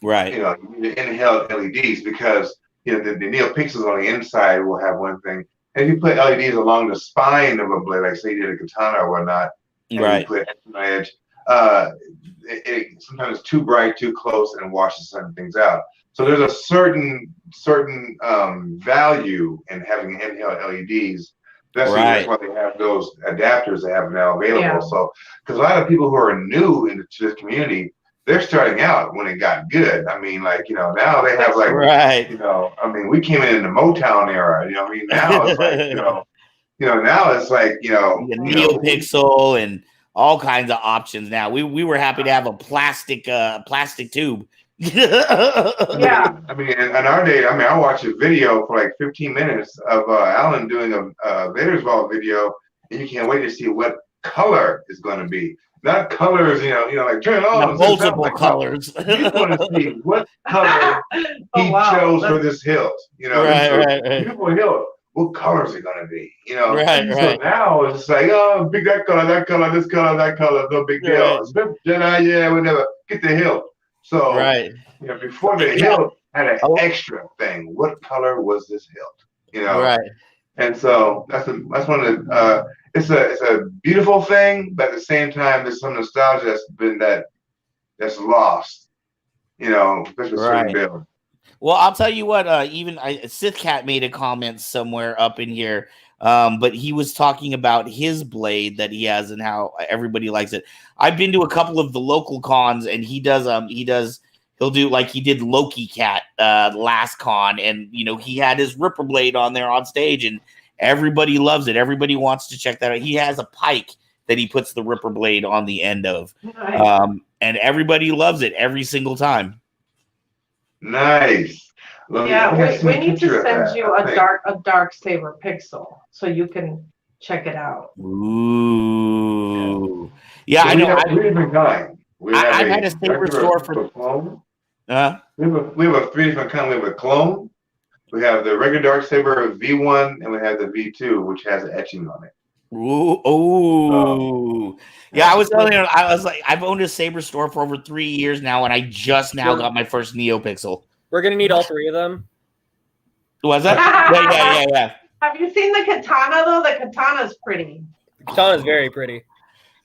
right? You need in-hilt LEDs because the neopixels on the inside will have one thing, and if you put LEDs along the spine of a blade, like say you did a katana or whatnot, and you put on the edge, it sometimes it's too bright, too close, and washes certain things out. So there's a certain value in having in-hilt LEDs. That's why they have those adapters they have now available. Yeah. So, because a lot of people who are new into this community, they're starting out when it got good. I mean, now they have I mean, we came in the Motown era. I mean, now it's like now it's like NeoPixel and all kinds of options. Now we were happy to have a plastic tube. Yeah. I mean, in our day, I watched a video for like 15 minutes of Alan doing a Vader's Vault video, and you can't wait to see what color is going to be. Not colors, like turn it on. Multiple colors. You want to see what color he chose for this hilt. Beautiful hilt. What colors are going to be? So now it's like, oh, pick that color, this color, that color, no big deal. Yeah, whatever. Get the hilt. So, before the hilt had an extra thing. What color was this hilt? Right. And so that's one of the. It's a beautiful thing, but at the same time, there's some nostalgia that's lost. Especially certain builds. Well, I'll tell you what. Even Sith Cat made a comment somewhere up in here. But he was talking about his blade that he has and how everybody likes it. I've been to a couple of the local cons, and he'll do like he did Loki Cat last con, and he had his Ripper blade on there on stage, and everybody loves it. Everybody wants to check that out. He has a pike that he puts the Ripper blade on the end of. Nice. And everybody loves it every single time. Nice. We need to send you a dark Saber pixel so you can check it out. Ooh. Yeah, I know. I've had a Saber store for clone. We have a 3 different kinds. We have a clone. We have the regular dark saber V1, and we have the V2, which has etching on it. Ooh. Yeah, I was telling you, I was like, I've owned a Saber store for over 3 years now, and I just now got my first NeoPixel. We're gonna need all 3 of them. Was that? Yeah. Have you seen the katana though? The katana's pretty. The katana's very pretty.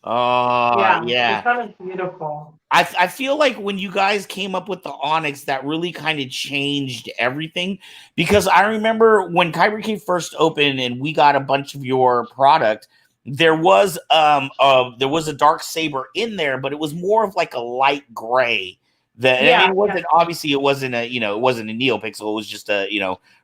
Yeah. The katana's beautiful. I feel like when you guys came up with the Onyx, that really kind of changed everything, because I remember when Kyber Cave first opened and we got a bunch of your product, there was a dark saber in there, but it was more of like a light gray. It wasn't obviously it wasn't a NeoPixel, it was just a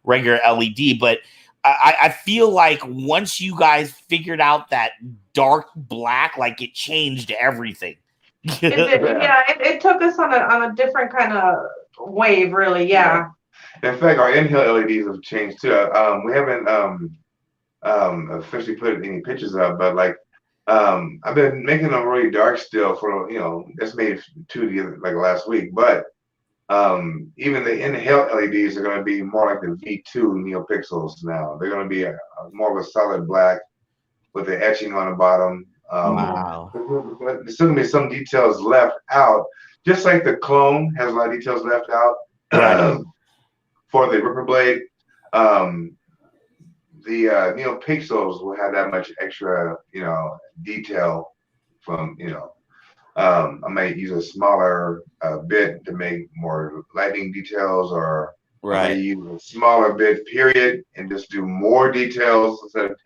regular LED, but I feel like once you guys figured out that dark black, like it changed everything. It took us on a different kind of wave, really. Yeah. In fact, our in-hill LEDs have changed too. We haven't officially put any pictures up, but like I've been making them really dark still for just made 2 together like last week. But even the in-hill LEDs are going to be more like the V2 NeoPixels now. They're going to be more of a solid black with the etching on the bottom. Wow. There's still gonna be some details left out, just like the clone has a lot of details left out for the Ripper blade. The NeoPixels will have that much extra, detail from, I might use a smaller bit to make more lightning details, or I might use a smaller bit period and just do more details instead of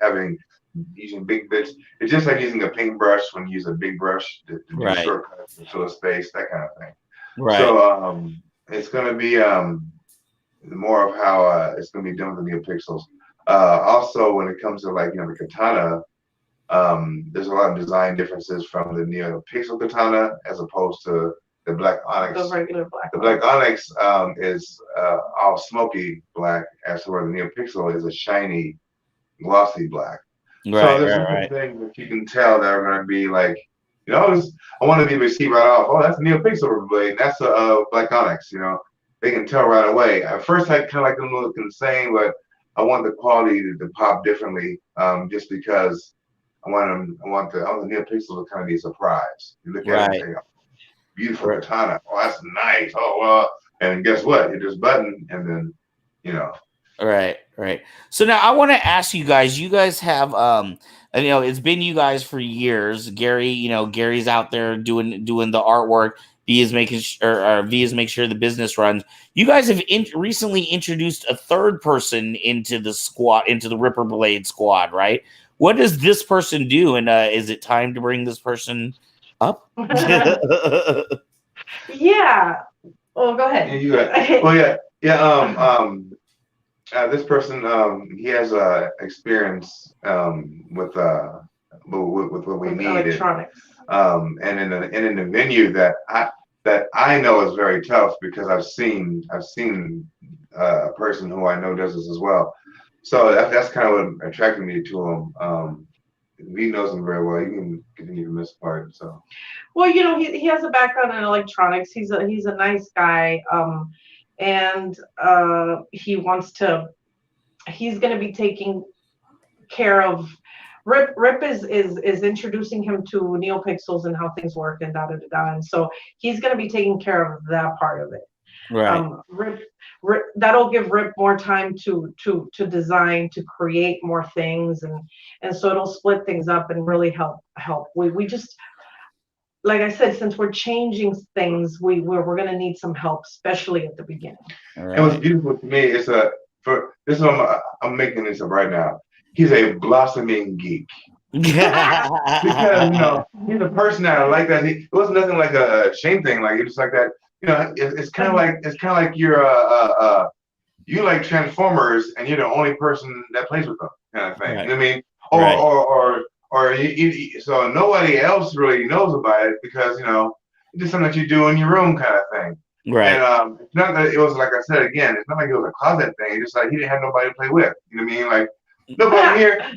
using big bits. It's just like using a paintbrush when you use a big brush to do shortcuts to fill a space, that kind of thing. Right. So it's going to be more of how it's going to be done with the NeoPixels. Also, when it comes to the katana, there's a lot of design differences from the NeoPixel katana as opposed to the black onyx. The regular black. The black onyx is all smoky black, as to where the NeoPixel is a shiny, glossy black. So there's different things that you can tell that are going to be like, I want to be able to see right off. Oh, that's a NeoPixel blade. That's a black onyx. They can tell right away. At first, I kind of like them looking the same, but I want the quality to pop differently, just because I want the NeoPixel to kind of be a surprise. You look at it and say, oh, beautiful katana. Oh, that's nice. Oh, well, and guess what? You just button, and then, Right. So now I want to ask you guys. You guys have, it's been you guys for years. Gary, Gary's out there doing the artwork. V is making sure the business runs. You guys have recently introduced a third person into the squad, into the Ripper Blade squad, right? What does this person do? And is it time to bring this person up? Yeah. Oh, go ahead. Yeah, you got it. Well, yeah. This person, he has experience with what we need, electronics, and in the venue that I know is very tough, because I've seen a person who I know does this as well. So that's kind of what attracted me to him. He knows him very well. You can continue from this part. So, well, he has a background in electronics. He's a nice guy. And he's going to be taking care of Rip is introducing him to NeoPixels and how things work and and so he's going to be taking care of that part of it. Right. Rip, that'll give Rip more time to design, to create more things, and so it'll split things up and really help. We just, like I said, since we're changing things, we're going to need some help, especially at the beginning. Right. And what's beautiful to me is I'm making this up right now. He's a blossoming geek. Because he's a person that I like that. It wasn't nothing like a shame thing. Like it's like that. It's kind of like you're you like Transformers and you're the only person that plays with them, kind of thing. Right. You know what I mean? Or or so nobody else really knows about it because it's just something that you do in your room kind of thing. Right. And it's not that it was, like I said again, it's not like it was a closet thing. It's just like he didn't have nobody to play with. You know what I mean? Like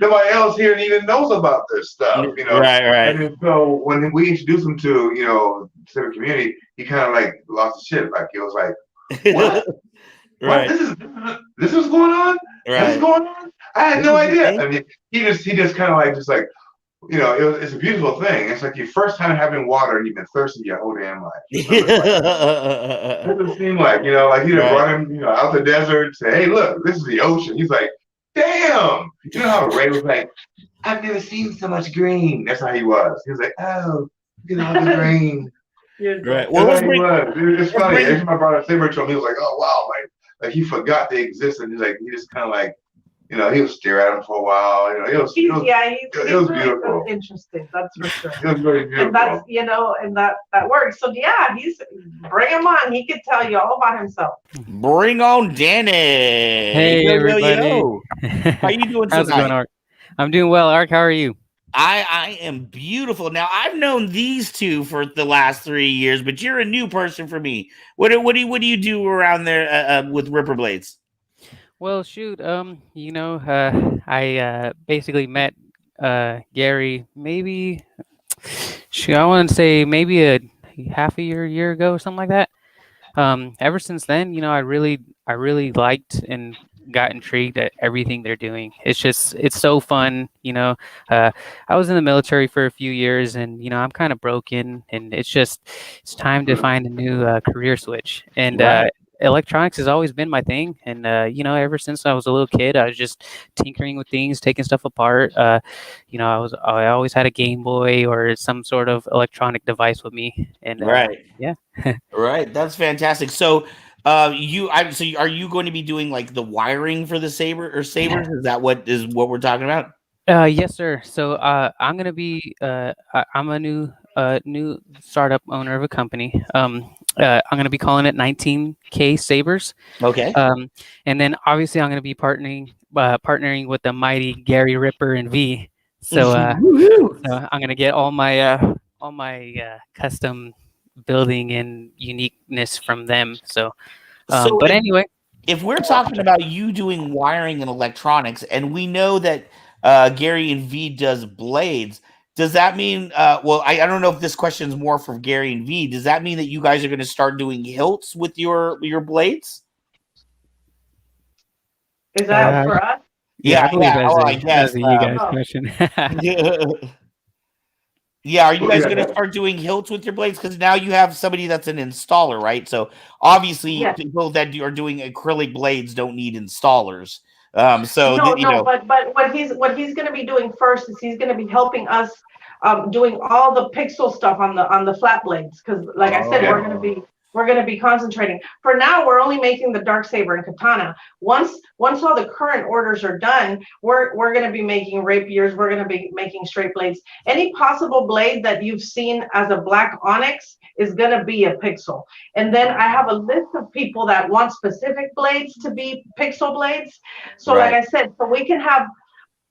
nobody else here even knows about this stuff. Right. And then, so when we introduced him to the civic community, he kind of like lost his shit. Like it was like, what? Right. What? This is going on? Right. This is going on? I had no idea. I mean, he just kind of like it's a beautiful thing. It's like your first time having water and you've been thirsty your whole damn life. It doesn't seem like, like he done brought him, out the desert, say, hey, look, this is the ocean. He's like, damn. You know how Ray was like, I've never seen so much green. That's how he was. He was like, oh, look at all the green. Right. Well, it's funny. Every time I brought a Saber to him, he was like, oh, wow. Like he forgot they existed. He's like, he just kind of like, he would stare at him for a while. It was he's really beautiful. Interesting, that's for sure. It was very beautiful. And that's and that works. So yeah, bring him on. He could tell you all about himself. Bring on Danny. Hey everybody. How you doing How's it going, Ark? I'm doing well, Ark. How are you? I am beautiful. Now I've known these two for the last 3 years, but you're a new person for me. What do you do around there with Ripper Blades? Well, shoot, I basically met Gary maybe, I want to say maybe a half a year ago or something like that. Ever since then, I really liked and got intrigued at everything they're doing. It's so fun. I was in the military for a few years, and I'm kind of broken, and it's time to find a new career switch. And electronics has always been my thing, and ever since I was a little kid, I was just tinkering with things, taking stuff apart. I always had a Game Boy or some sort of electronic device with me, and Right, that's fantastic. So are you going to be doing like the wiring for the sabers? Is that what we're talking about? Yes, sir. So I'm gonna be I'm a new startup owner of a company. I'm going to be calling it 19K Sabers. Okay. And then obviously I'm going to be partnering with the mighty Gary Ripper and V. So, so I'm going to get all my custom building and uniqueness from them. So, but anyway, if we're talking about you doing wiring and electronics, and we know that Gary and V does blades, does that mean, I don't know if this question is more for Gary and V. Does that mean that you guys are going to start doing hilts with your blades? Is that for us? Yeah, I believe I guess. That's a you guys question. Yeah, are you guys going to start doing hilts with your blades? Because now you have somebody that's an installer, right? So obviously people that are doing acrylic blades don't need installers. But what he's going to be doing first is he's going to be helping us doing all the pixel stuff on the flat blades, because like I said, we're going to be concentrating. For now, we're only making the dark saber and katana. Once all the current orders are done, we're going to be making rapiers. We're going to be making straight blades. Any possible blade that you've seen as a black onyx is going to be a pixel. And then I have a list of people that want specific blades to be pixel blades. So like I said, so we can have,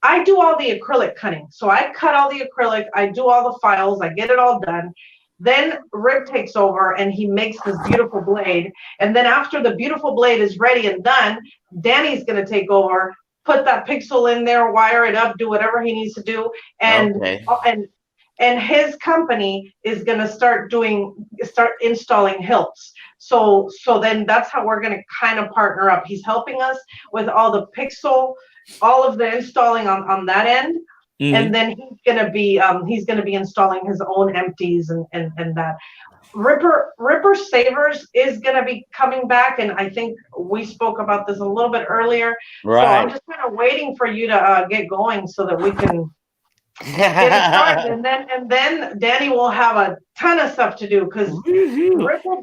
I do all the acrylic cutting. So I cut all the acrylic, I do all the files, I get it all done. Then Rip takes over and he makes this beautiful blade. And then after the beautiful blade is ready and done, Danny's going to take over, put that pixel in there, wire it up, do whatever he needs to do. And his company is going to start installing hilts. So then that's how we're going to kind of partner up. He's helping us with all the pixel, all of the installing on that end. Mm-hmm. And then he's gonna be installing his own empties and that. Ripper Sabers is gonna be coming back, and I think we spoke about this a little bit earlier. Right. So I'm just kind of waiting for you to get going so that we can get it started, and then Danny will have a ton of stuff to do, because Ripple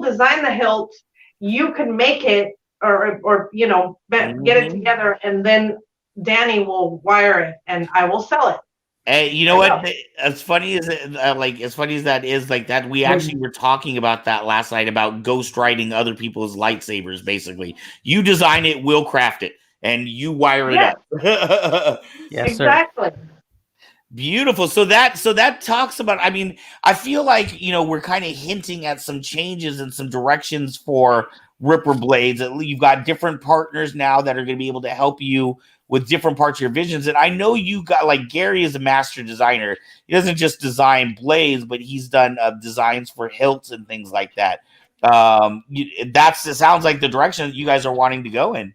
design the hilt. You can make it or get it together, and then Danny will wire it and I will sell it. Hey, you know what? As funny as that is, like that, we actually were talking about that last night about ghostwriting other people's lightsabers. Basically, you design it, we'll craft it, and you wire it up. Yes, exactly. Sir. Beautiful. So that talks about, I mean, I feel like, we're kind of hinting at some changes and some directions for Ripper Blades. You've got different partners now that are going to be able to help you with different parts of your visions. And I know you got, like, Gary is a master designer. He doesn't just design blades, but he's done designs for hilts and things like that. It sounds like the direction that you guys are wanting to go in.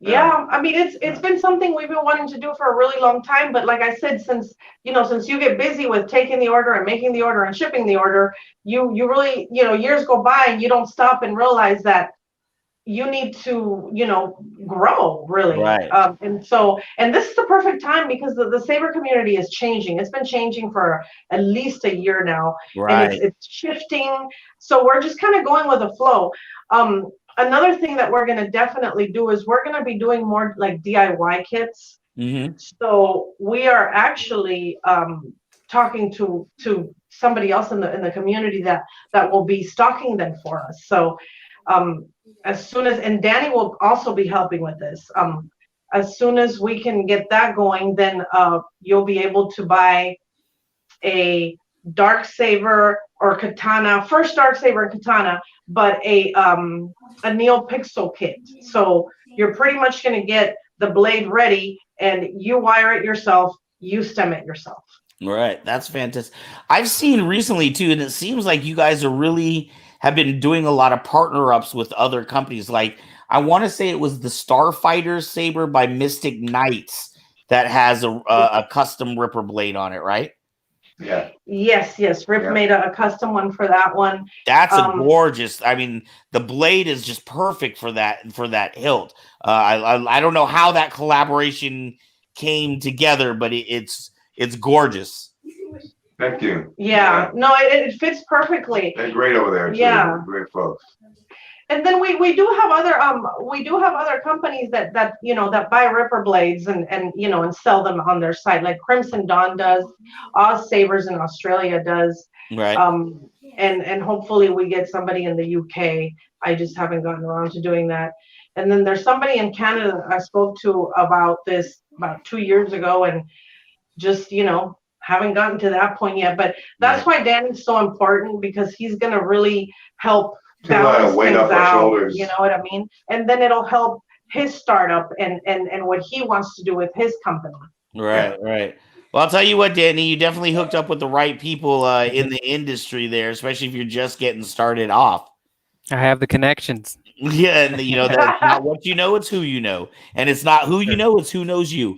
Yeah, I mean, it's been something we've been wanting to do for a really long time. But like I said, since you get busy with taking the order and making the order and shipping the order, you really, years go by and you don't stop and realize that you need to, grow really. Right. And this is the perfect time because the Saber community is changing. It's been changing for at least a year now. Right. And it's shifting. So we're just kind of going with the flow. Another thing that we're going to definitely do is we're going to be doing more like DIY kits. Mm-hmm. So we are actually talking to somebody else in the community that will be stocking them for us. So as soon as, and Danny will also be helping with this. As soon as we can get that going, then you'll be able to buy a dark saber or katana, first dark saber and katana, but a Neo Pixel kit. So you're pretty much going to get the blade ready, and you wire it yourself, you stem it yourself. Right, that's fantastic. I've seen recently too, and it seems like you guys have been doing a lot of partner ups with other companies. Like, I want to say it was the Starfighter saber by Mystic Knights that has a custom Ripper blade on it, right? Yeah. Yes. Rip made a custom one for that one. That's a gorgeous. I mean, the blade is just perfect for that hilt. I don't know how that collaboration came together, but it's gorgeous. Thank you. Yeah. No, it fits perfectly. They're great over there too. Yeah. Great folks. And then we do have other companies that buy Ripper blades and sell them on their site, like Crimson Dawn does, Oz Sabers in Australia does, right? And hopefully we get somebody in the UK. I just haven't gotten around to doing that. And then there's somebody in Canada I spoke to about this about 2 years ago, and just haven't gotten to that point yet. But that's why Danny's so important, because he's gonna really help balance things out, you know what I mean? And then it'll help his startup and what he wants to do with his company. Right. Well, I'll tell you what, Danny, you definitely hooked up with the right people in the industry there, especially if you're just getting started off. I have the connections. Yeah, and that's not what you know, it's who you know. And it's not who you know, it's who knows you.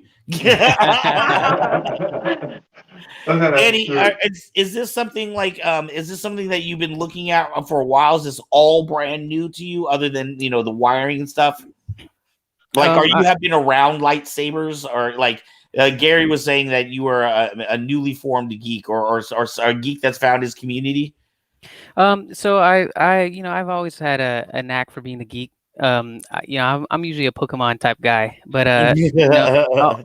Danny, is this something like is this something that you've been looking at for a while? Is this all brand new to you, other than the wiring and stuff? Like, have been around lightsabers, or like Gary was saying that you were a newly formed geek, or a geek that's found his community? So I've always had a knack for being a geek. I'm usually a Pokemon type guy, but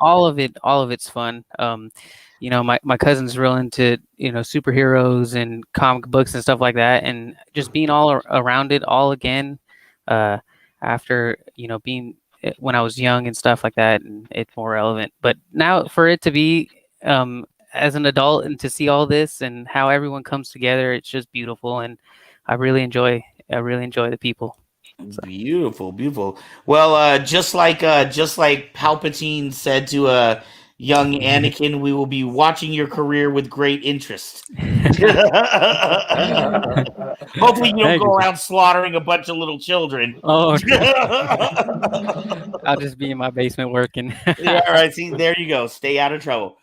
all of it's fun. My cousin's real into superheroes and comic books and stuff like that, and just being all around it all again after being when I was young and stuff like that, and it's more relevant. But now for it to be as an adult and to see all this and how everyone comes together, it's just beautiful, and I really enjoy the people. Beautiful. Well, just like Palpatine said to young Anakin, we will be watching your career with great interest. Hopefully you don't go around slaughtering a bunch of little children. Oh, I'll just be in my basement working. Yeah, all right. See, there you go. Stay out of trouble.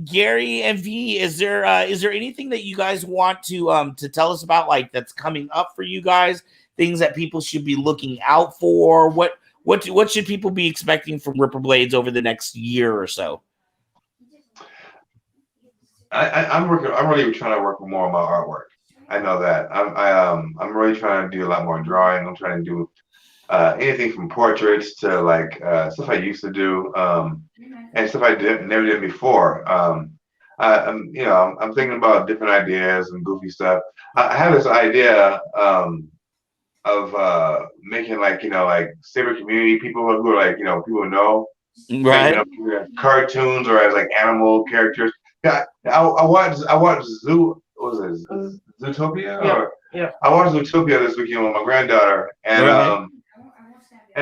Gary and V, is there anything that you guys want to tell us about, like, that's coming up for you guys? Things that people should be looking out for? What should people be expecting from Ripper Blades over the next year or so? I'm really trying to work more on my artwork. I know that. I'm really trying to do a lot more drawing. I'm trying to do anything from portraits to like stuff I used to do, and stuff I never did before. I'm thinking about different ideas and goofy stuff. I have this idea of making like Saber community people who are like people know Right. Cartoons or as like animal characters. Yeah, I watched Zoo. What was it? Zootopia? Yeah. Yeah. I watched Zootopia this weekend with my granddaughter, and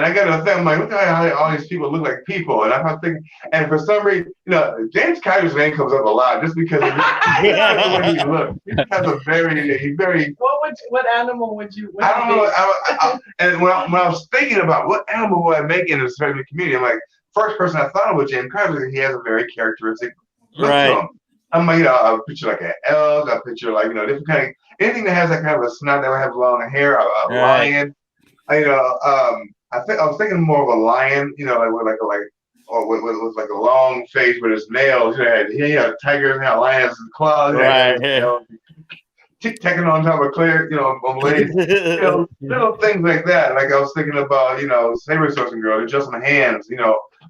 I got to think, I'm like, look at how all these people look like people, and I'm thinking, and for some reason, James Kyber's name comes up a lot just because of the way he looks. He has he's very. What animal would you? I don't know. And when I was thinking about what animal would I make in this family community, I'm like, first person I thought of was James Kyber. He has a very characteristic look to him. I'm like, I'll picture like an elk. I'll picture like different kind of anything that has that kind of a snout that would have long hair. A lion. I was thinking more of a lion. With like a long face with his nails. He had tigers and had lions and claws. Tic-tacking on top of Claire, on blades. Little things like that. Like I was thinking about, Saber Sourcing Girl, just some hands,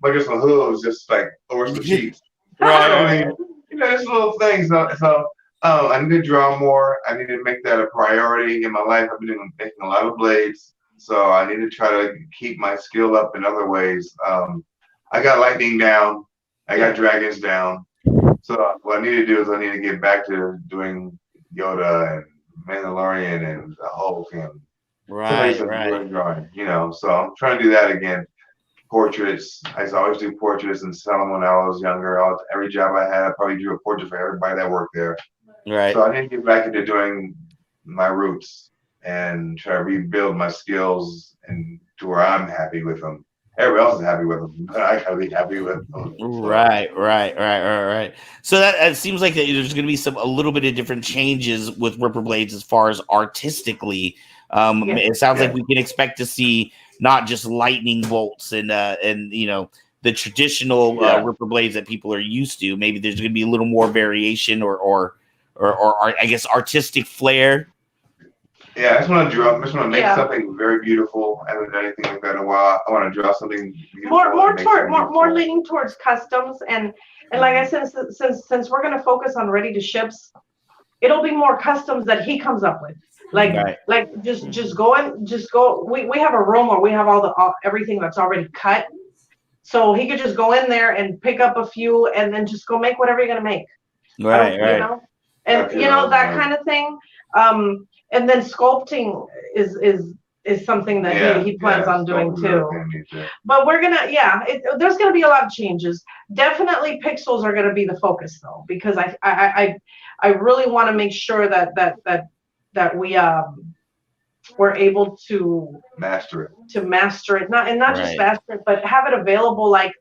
but just some hooves, just like over some cheeks. Right. Just little things. So I need to draw more. I need to make that a priority in my life. I've been making a lot of blades, so I need to try to keep my skill up in other ways. I got lightning down. I got dragons down. So what I need to do is I need to get back to doing Yoda and Mandalorian and the Hulk and drawing, So I'm trying to do that again. Portraits. I used to always do portraits and sell them when I was younger. Every job I had, I probably drew a portrait for everybody that worked there. Right. So I need to get back into doing my roots and try to rebuild my skills and to where I'm happy with them. Everybody else is happy with them, but I gotta be happy with them. So. Right. So that it seems like there's going to be a little bit of different changes with Ripper Blades as far as artistically. It sounds like we can expect to see not just lightning bolts and the traditional Ripper Blades that people are used to. Maybe there's going to be a little more variation or I guess artistic flair. Yeah, I just want to draw. I just want to make something very beautiful. I haven't done anything like that in a while. I want to draw something beautiful. More leaning towards customs and like I said, since we're gonna focus on ready to ships, it'll be more customs that he comes up with. Just go. We have a room where we have everything that's already cut, so he could just go in there and pick up a few and then just go make whatever you're gonna make. Right. That kind of thing. And then sculpting is something that he plans on doing too. But we're gonna, there's gonna be a lot of changes. Definitely, pixels are gonna be the focus though, because I really want to make sure that we're able to master it. Not just master it, but have it available. Like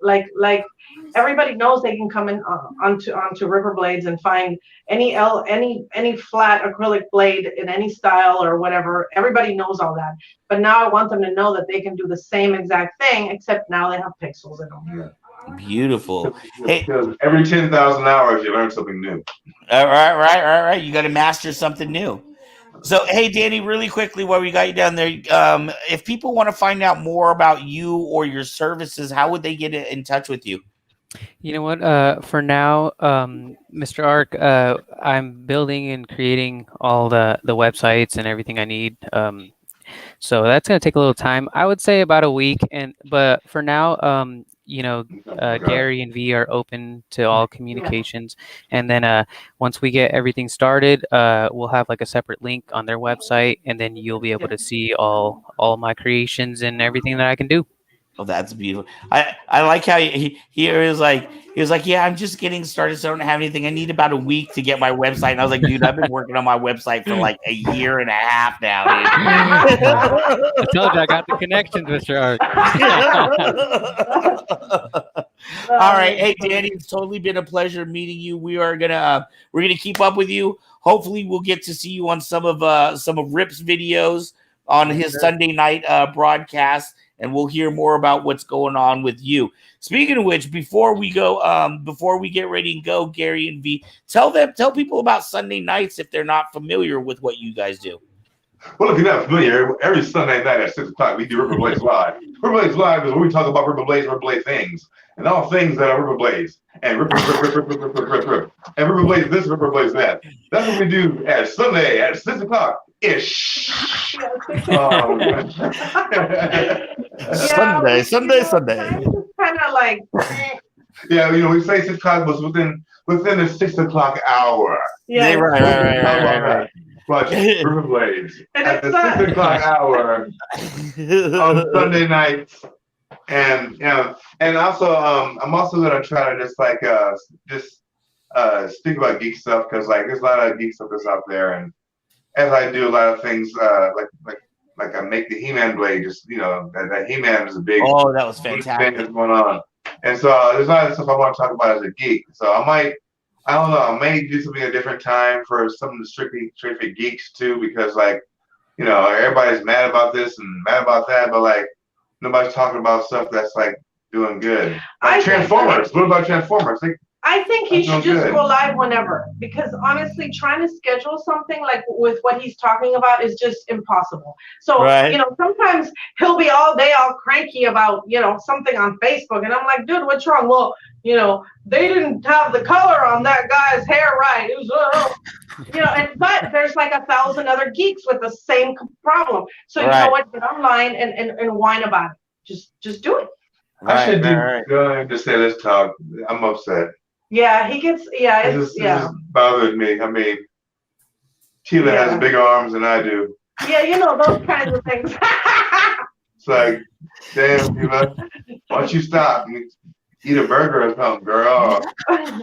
everybody knows they can come in onto Ripper Blades and find any flat acrylic blade in any style or whatever. Everybody knows all that. But now I want them to know that they can do the same exact thing, except now they have pixels in them. Yeah. Beautiful. Hey, every 10,000 hours you learn something new. All right. You got to master something new. So, hey, Danny, really quickly, while we got you down there, if people want to find out more about you or your services, how would they get in touch with you? You know what? For now, Mr. Ark, I'm building and creating all the websites and everything I need. So that's going to take a little time. I would say about a week. But for now, Gary and V are open to all communications. And then once we get everything started, we'll have like a separate link on their website, and then you'll be able to see all my creations and everything that I can do. Oh, that's beautiful. I like how he was like, yeah, I'm just getting started, so I don't have anything. I need about a week to get my website. And I was like, dude, I've been working on my website for like a year and a half now, dude. I told you I got the connections, Mr. Ark. All right, hey Danny, it's totally been a pleasure meeting you. We're gonna keep up with you. Hopefully, we'll get to see you on some of Rip's videos on his Sunday night broadcast. And we'll hear more about what's going on with you. Speaking of which, before we get ready and go, Gary and V, tell people about Sunday nights if they're not familiar with what you guys do. Well, if you're not familiar, every Sunday night at 6 o'clock, we do Ripper Blades Live. Ripper Blades Live is where we talk about Ripper Blade things, and all things that are Ripper Blades. And rip. And Ripper Blades this, Ripper Blades that. That's what we do at Sunday at 6 o'clock. Ish. Sunday. Kind of like. Yeah, we say 6 o'clock was within the 6 o'clock hour. Yeah, right. Watch River Blades And at the it's 6 o'clock hour on Sunday nights, and and also I'm also gonna try to just speak about geek stuff, because like there's a lot of geek stuff that's out there, and as I do a lot of things like I make the He-Man blade, just that He-Man is a big that was thing fantastic. that's going on, and so there's a lot of stuff I want to talk about as a geek. So I don't know, I may do something at a different time for some of the strictly geeks too, because everybody's mad about this and mad about that, but like nobody's talking about stuff that's like doing good. Like Transformers. What about Transformers? I think he should just go live whenever, because honestly, trying to schedule something like with what he's talking about is just impossible. So, sometimes he'll be all day all cranky about, something on Facebook. And I'm like, dude, what's wrong? Well, they didn't have the color on that guy's hair right. It was, but there's like 1,000 other geeks with the same problem. So you know what? Get online and whine about it. Just do it. I should just say, let's talk. I'm upset. Yeah, he gets. Yeah, this just bothered me. I mean, Tila has bigger arms than I do. Yeah, those kinds of things. It's like, damn, Tila, why don't you stop? Eat a burger or something, girl.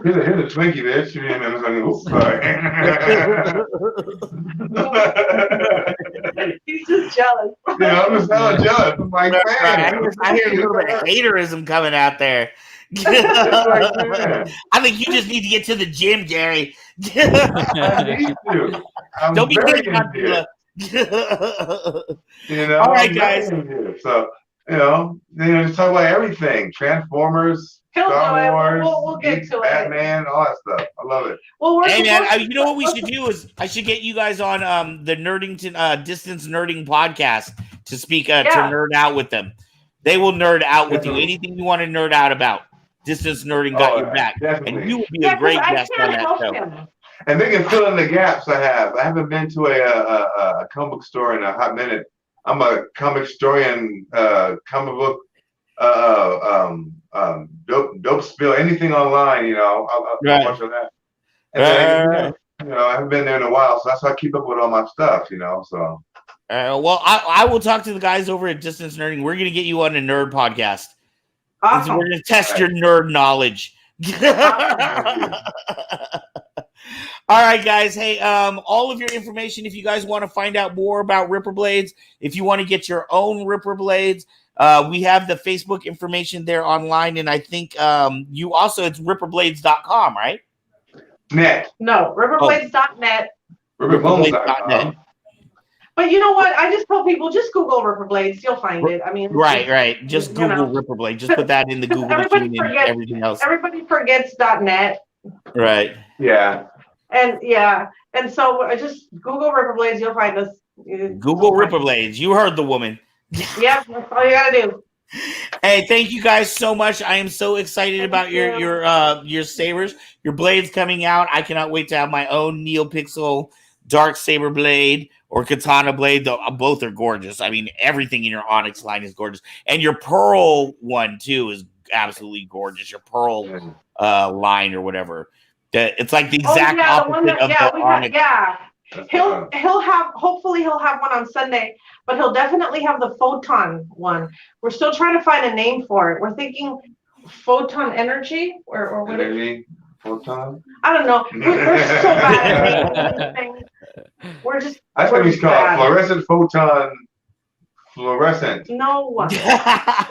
Here's a Twinkie, bitch. And I was like, oops, sorry. He's just jealous. Yeah, I'm just hella jealous. I'm like, man. I hear a little bit of haterism coming out there. I think you just need to get to the gym, Gary. I need to. Don't be kidding. All right, guys. So, just talk about everything. Transformers, Star Wars, we'll get to Batman, all that stuff. I love it. Well, hey, man, you know what we should do is I should get you guys on the Nerdington Distance Nerding podcast to speak to nerd out with them. They will nerd out with you. Anything you want to nerd out about, Distance Nerding got your back. Definitely. And you will be a great guest on that show. And they can fill in the gaps I have. I haven't been to a comic book store in a hot minute. I'm a comic historian, comic book, dope spill, anything online, I'll watch on that. And I haven't been there in a while, so that's how I keep up with all my stuff, so. Well, I will talk to the guys over at Distance Nerding. We're going to get you on a nerd podcast. Awesome. We're going to test your nerd knowledge. All right, guys. Hey, all of your information, if you guys want to find out more about Ripper Blades, if you want to get your own Ripper Blades, we have the Facebook information there online. And I think you also, it's ripperblades.com, right? Net. No, ripperblades.net. Ripperblades.net. But you know what? I just tell people, just Google Ripper Blades. You'll find it. I mean, right. Just Google Ripper Blade. Just put that in the Google machine and everything else. Everybody forgets .net. Right. Yeah. And so just Google Ripper Blades. You'll find us. Google Ripper Blades. You heard the woman. Yep, that's all you gotta do. Hey, thank you guys so much. I am so excited about your sabers, your blades coming out. I cannot wait to have my own NeoPixel dark saber blade or katana blade. Both are gorgeous. I mean, everything in your Onyx line is gorgeous, and your pearl one too is absolutely gorgeous. Your pearl line or whatever. It's like the exact opposite of the Onyx. Hopefully he'll have one on Sunday, but he'll definitely have the photon one. We're still trying to find a name for it. We're thinking photon energy or what? Energy, photon. I don't know. We're so bad at naming things. We're just. I think it's called fluorescent photon. Fluorescent. No one.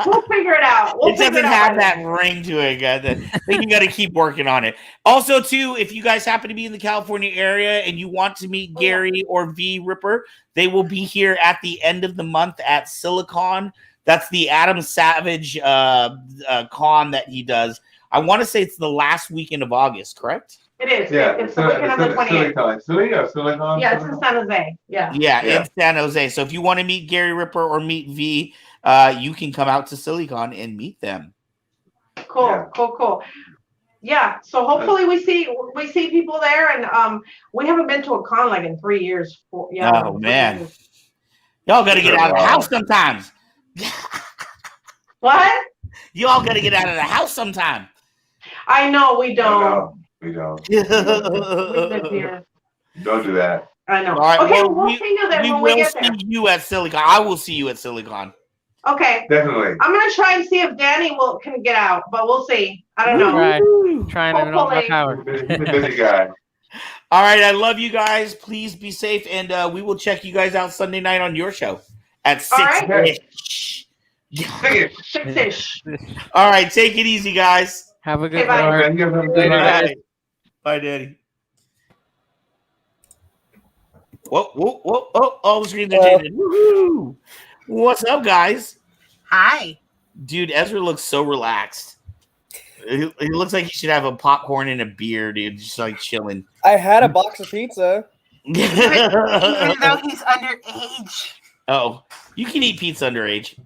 We'll figure it out. It doesn't have that ring to it, guys. I think you got to keep working on it. Also, too, if you guys happen to be in the California area and you want to meet Gary or V Ripper, they will be here at the end of the month at Silicon. That's the Adam Savage con that he does. I want to say it's the last weekend of August, correct? It is. Yeah. It's the weekend of the 28th. Silicon? Yeah, it's in San Jose. Yeah, in San Jose. So if you want to meet Gary Ripper or meet V, you can come out to Silicon and meet them. Cool. Yeah. So hopefully we see people there, and we haven't been to a con like in 3 years. Oh man, y'all got to get out of the house sometimes. What? You all got to get out of the house sometime. I know we don't. No, we don't. We live here. Don't do that. I know. All right, Okay, well, we'll see you then when we will get see there. you at Silicon. I will see you at Silicon. Okay. Definitely. I'm gonna try and see if Danny can get out, but we'll see. I don't know. Trying to know my Hopefully. power. He's a busy guy. All right, I love you guys. Please be safe, and we will check you guys out Sunday night on your show at 6 All right. Six-ish. All right, take it easy, guys. Have a good Okay, bye. one. Man, you have a good Bye, night. bye Daddy. Whoa, whoa, whoa, oh, all the screens are changing. Woohoo! What's up, guys? Hi. Dude, Ezra looks so relaxed. He looks like he should have a popcorn and a beer, dude, just like chilling. I had a box of pizza. Even though he's underage. Oh, you can eat pizza underage.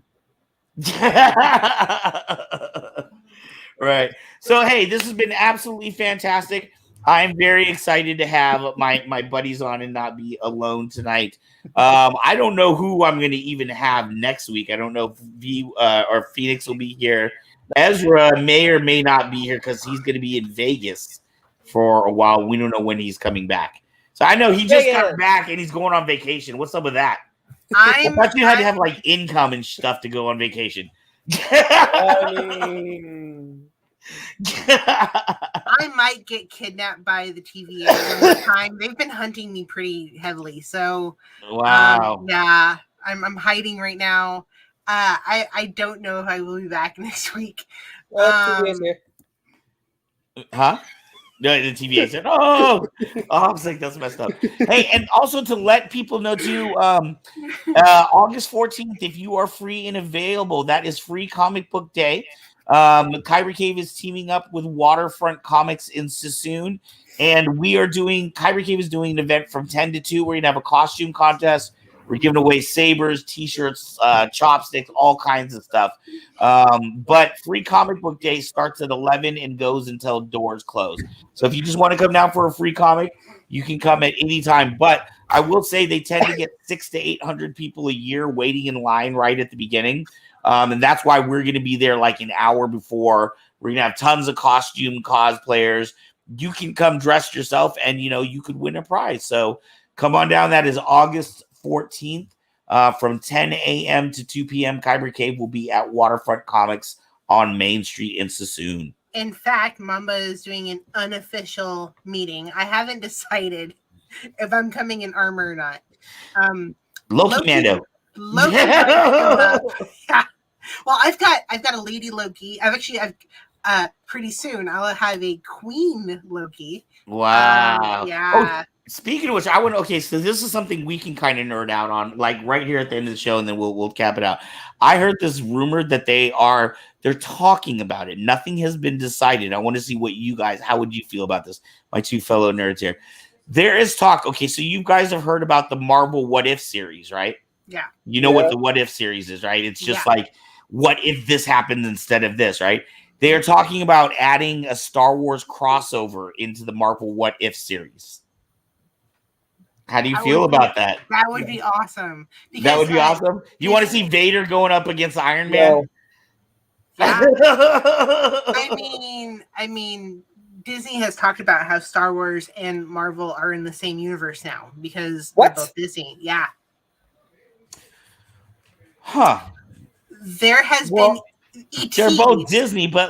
Right. So, hey, this has been absolutely fantastic. I'm very excited to have my buddies on and not be alone tonight. I don't know who I'm going to even have next week. I don't know if V or Phoenix will be here. Ezra may or may not be here because he's going to be in Vegas for a while. We don't know when he's coming back. So I know he just got back and he's going on vacation. What's up with that? I thought you had to have like income and stuff to go on vacation. I mean, I might get kidnapped by the TVA one more time. They've been hunting me pretty heavily. So wow. Yeah, I'm hiding right now. I don't know if I will be back next week. TVA's here. Huh? No, the TVA said, "Oh, I was like, that's messed up." Hey, and also to let people know too, August 14th, if you are free and available, that is Free Comic Book Day. Kyber Cave is teaming up with Waterfront Comics in Sassoon, and Kyber Cave is doing an event from 10 to 2. We're gonna have a costume contest. We're giving away sabers, t-shirts, chopsticks, all kinds of stuff. But Free Comic Book Day starts at 11 and goes until doors close. So if you just want to come down for a free comic, you can come at any time. But I will say they tend to get 600 to 800 people a year waiting in line right at the beginning. And that's why we're going to be there like an hour before. We're going to have tons of costume cosplayers. You can come dressed yourself and, you could win a prize. So come on down. That is August 14th from 10 a.m. to 2 p.m. Kyber Cave will be at Waterfront Comics on Main Street in Sassoon. In fact, Mamba is doing an unofficial meeting. I haven't decided if I'm coming in armor or not. Loki Mando. Loki yeah. Well, I've got a Lady Loki. I've pretty soon I'll have a Queen Loki. Wow. Yeah. Oh, speaking of which, so this is something we can kind of nerd out on, like right here at the end of the show, and then we'll cap it out. I heard this rumor that they're talking about it. Nothing has been decided. I want to see how would you feel about this, my two fellow nerds here? There is talk. Okay, so you guys have heard about the Marvel What If series, right? Yeah. You know what the What If series is, right? It's just like, what if this happened instead of this, right? They are talking about adding a Star Wars crossover into the Marvel What If series. How do you feel about that? That would be awesome. That would be awesome. You want to see Vader going up against Iron Man? No. Yeah. I mean, Disney has talked about how Star Wars and Marvel are in the same universe now because they're both Disney. Yeah. Huh. There has been ET. They're both Disney, but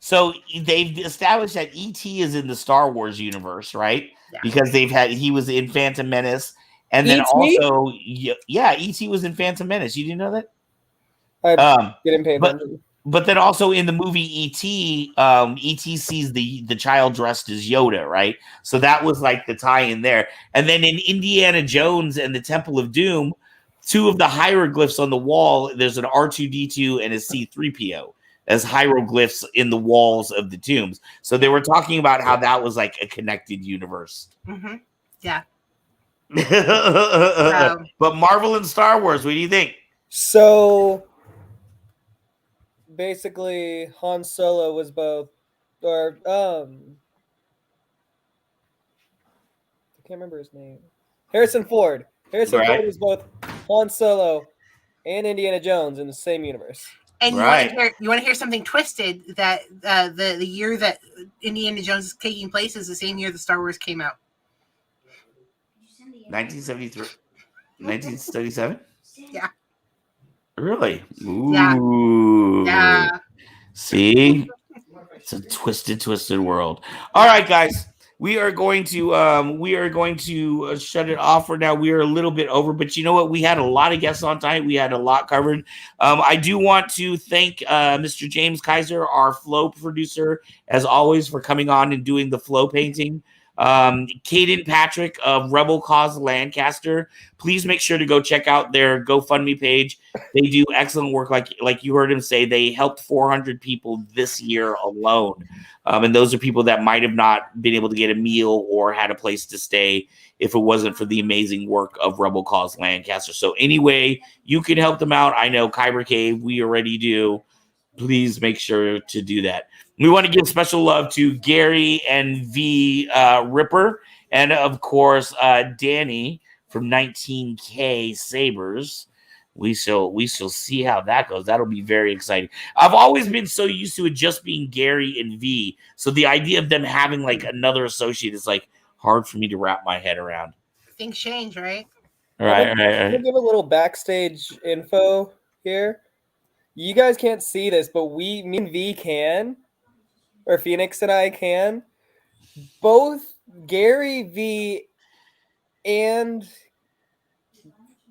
so they've established that ET is in the Star Wars universe, right? Yeah. Because he was in Phantom Menace, and then also ET was in Phantom Menace. You didn't know that? I didn't pay attention. But then also in the movie E.T., E.T. sees the child dressed as Yoda, right? So that was like the tie-in there. And then in Indiana Jones and the Temple of Doom, two of the hieroglyphs on the wall, there's an R2-D2 and a C-3PO as hieroglyphs in the walls of the tombs. So they were talking about how that was like a connected universe. Mm-hmm. Yeah. But Marvel and Star Wars, what do you think? So basically, Han Solo was both, or I can't remember his name. Harrison Ford. Ford was both Han Solo and Indiana Jones in the same universe. And Right. you want to hear something twisted? That the year that Indiana Jones is taking place is the same year that Star Wars came out. 1973, 1977. Yeah. Really? Yeah. Ooh. Yeah. See, it's a twisted world. All right, guys. We are going to shut it off for now. We are a little bit over, but you know what? We had a lot of guests on tonight. We had a lot covered. I do want to thank Mr. James Kiser, our flow producer, as always, for coming on and doing the flow painting. Kaden Patrick of Rebel Cause Lancaster. Please make sure to go check out their GoFundMe page. They do excellent work. Like you heard him say, they helped 400 people this year alone. And those are people that might have not been able to get a meal or had a place to stay if it wasn't for the amazing work of Rebel Cause Lancaster. So anyway, you can help them out. I know Kyber Cave, we already do. Please make sure to do that. We want to give special love to Gary and V Ripper, and of course Danny from 19K Sabers. We shall see how that goes. That'll be very exciting. I've always been so used to it just being Gary and V, so the idea of them having like another associate is like hard for me to wrap my head around. Things change, right? Right. I'm gonna give a little backstage info here. You guys can't see this, but me and V can, or Phoenix and I can. Both Gary, V, and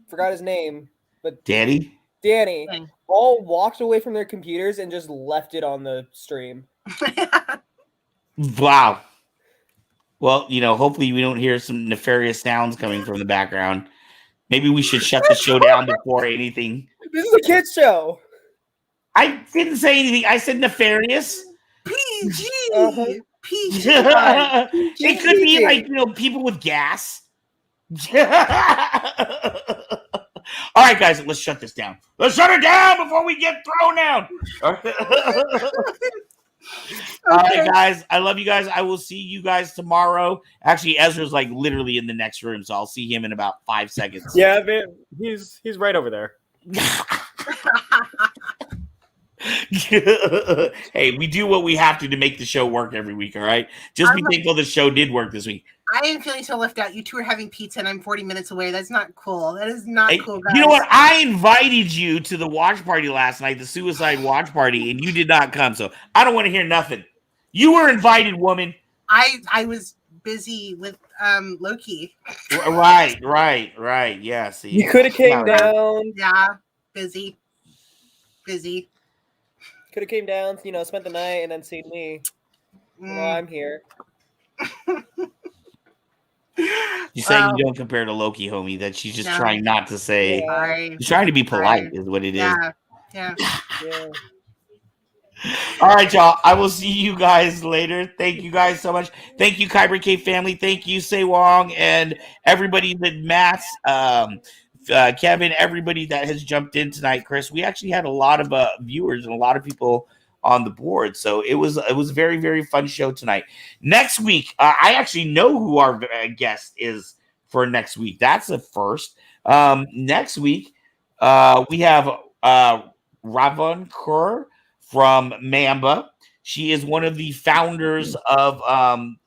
forgot his name, but Danny all walked away from their computers and just left it on the stream. Wow. Well, hopefully we don't hear some nefarious sounds coming from the background. Maybe we should shut the show down before anything. This is a kids show. I didn't say anything. I said nefarious. PG. PG. It could be like, people with gas. All right, guys, let's shut this down. Let's shut it down before we get thrown down. All right, guys. I love you guys. I will see you guys tomorrow. Actually, Ezra's like literally in the next room, so I'll see him in about 5 seconds. Yeah, man, he's right over there. Hey, we do what we have to make the show work every week, all right? Just be thankful the show did work this week. I am feeling so left out. You two are having pizza and I'm 40 minutes away. That's not cool. That is not cool, guys. You know what? I invited you to the watch party last night, the suicide watch party, and you did not come, so I don't want to hear nothing. You were invited, woman. I was busy with Loki. Right. Yeah, see. You could have came down. Yeah, busy. Could have came down, spent the night and then seen me. I'm here. You say you don't compare to Loki, homie. That she's just trying not to say. Yeah. She's trying to be polite, is what it is. Yeah. All right, y'all. I will see you guys later. Thank you guys so much. Thank you, Kyber K family. Thank you, Say Wong, and everybody that Matt's, Kevin, everybody that has jumped in tonight. Chris, we actually had a lot of viewers and a lot of people on the board, so it was a very, very fun show tonight. Next week, I actually know who our guest is for next week. That's a first. Next week, we have Ravon Kur from Mamba. She is one of the founders of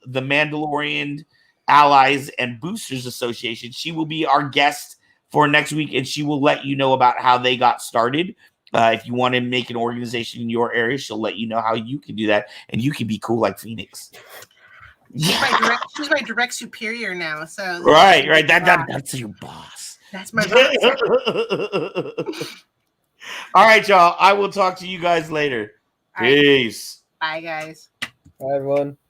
the Mandalorian Allies and Boosters Association. She will be our guest for next week, and she will let you know about how they got started. If you want to make an organization in your area, she'll let you know how you can do that, and you can be cool like Phoenix. She's my direct superior now. So right. That's your boss. That's my boss. All right, y'all. I will talk to you guys later. Peace. Bye, guys. Bye, everyone.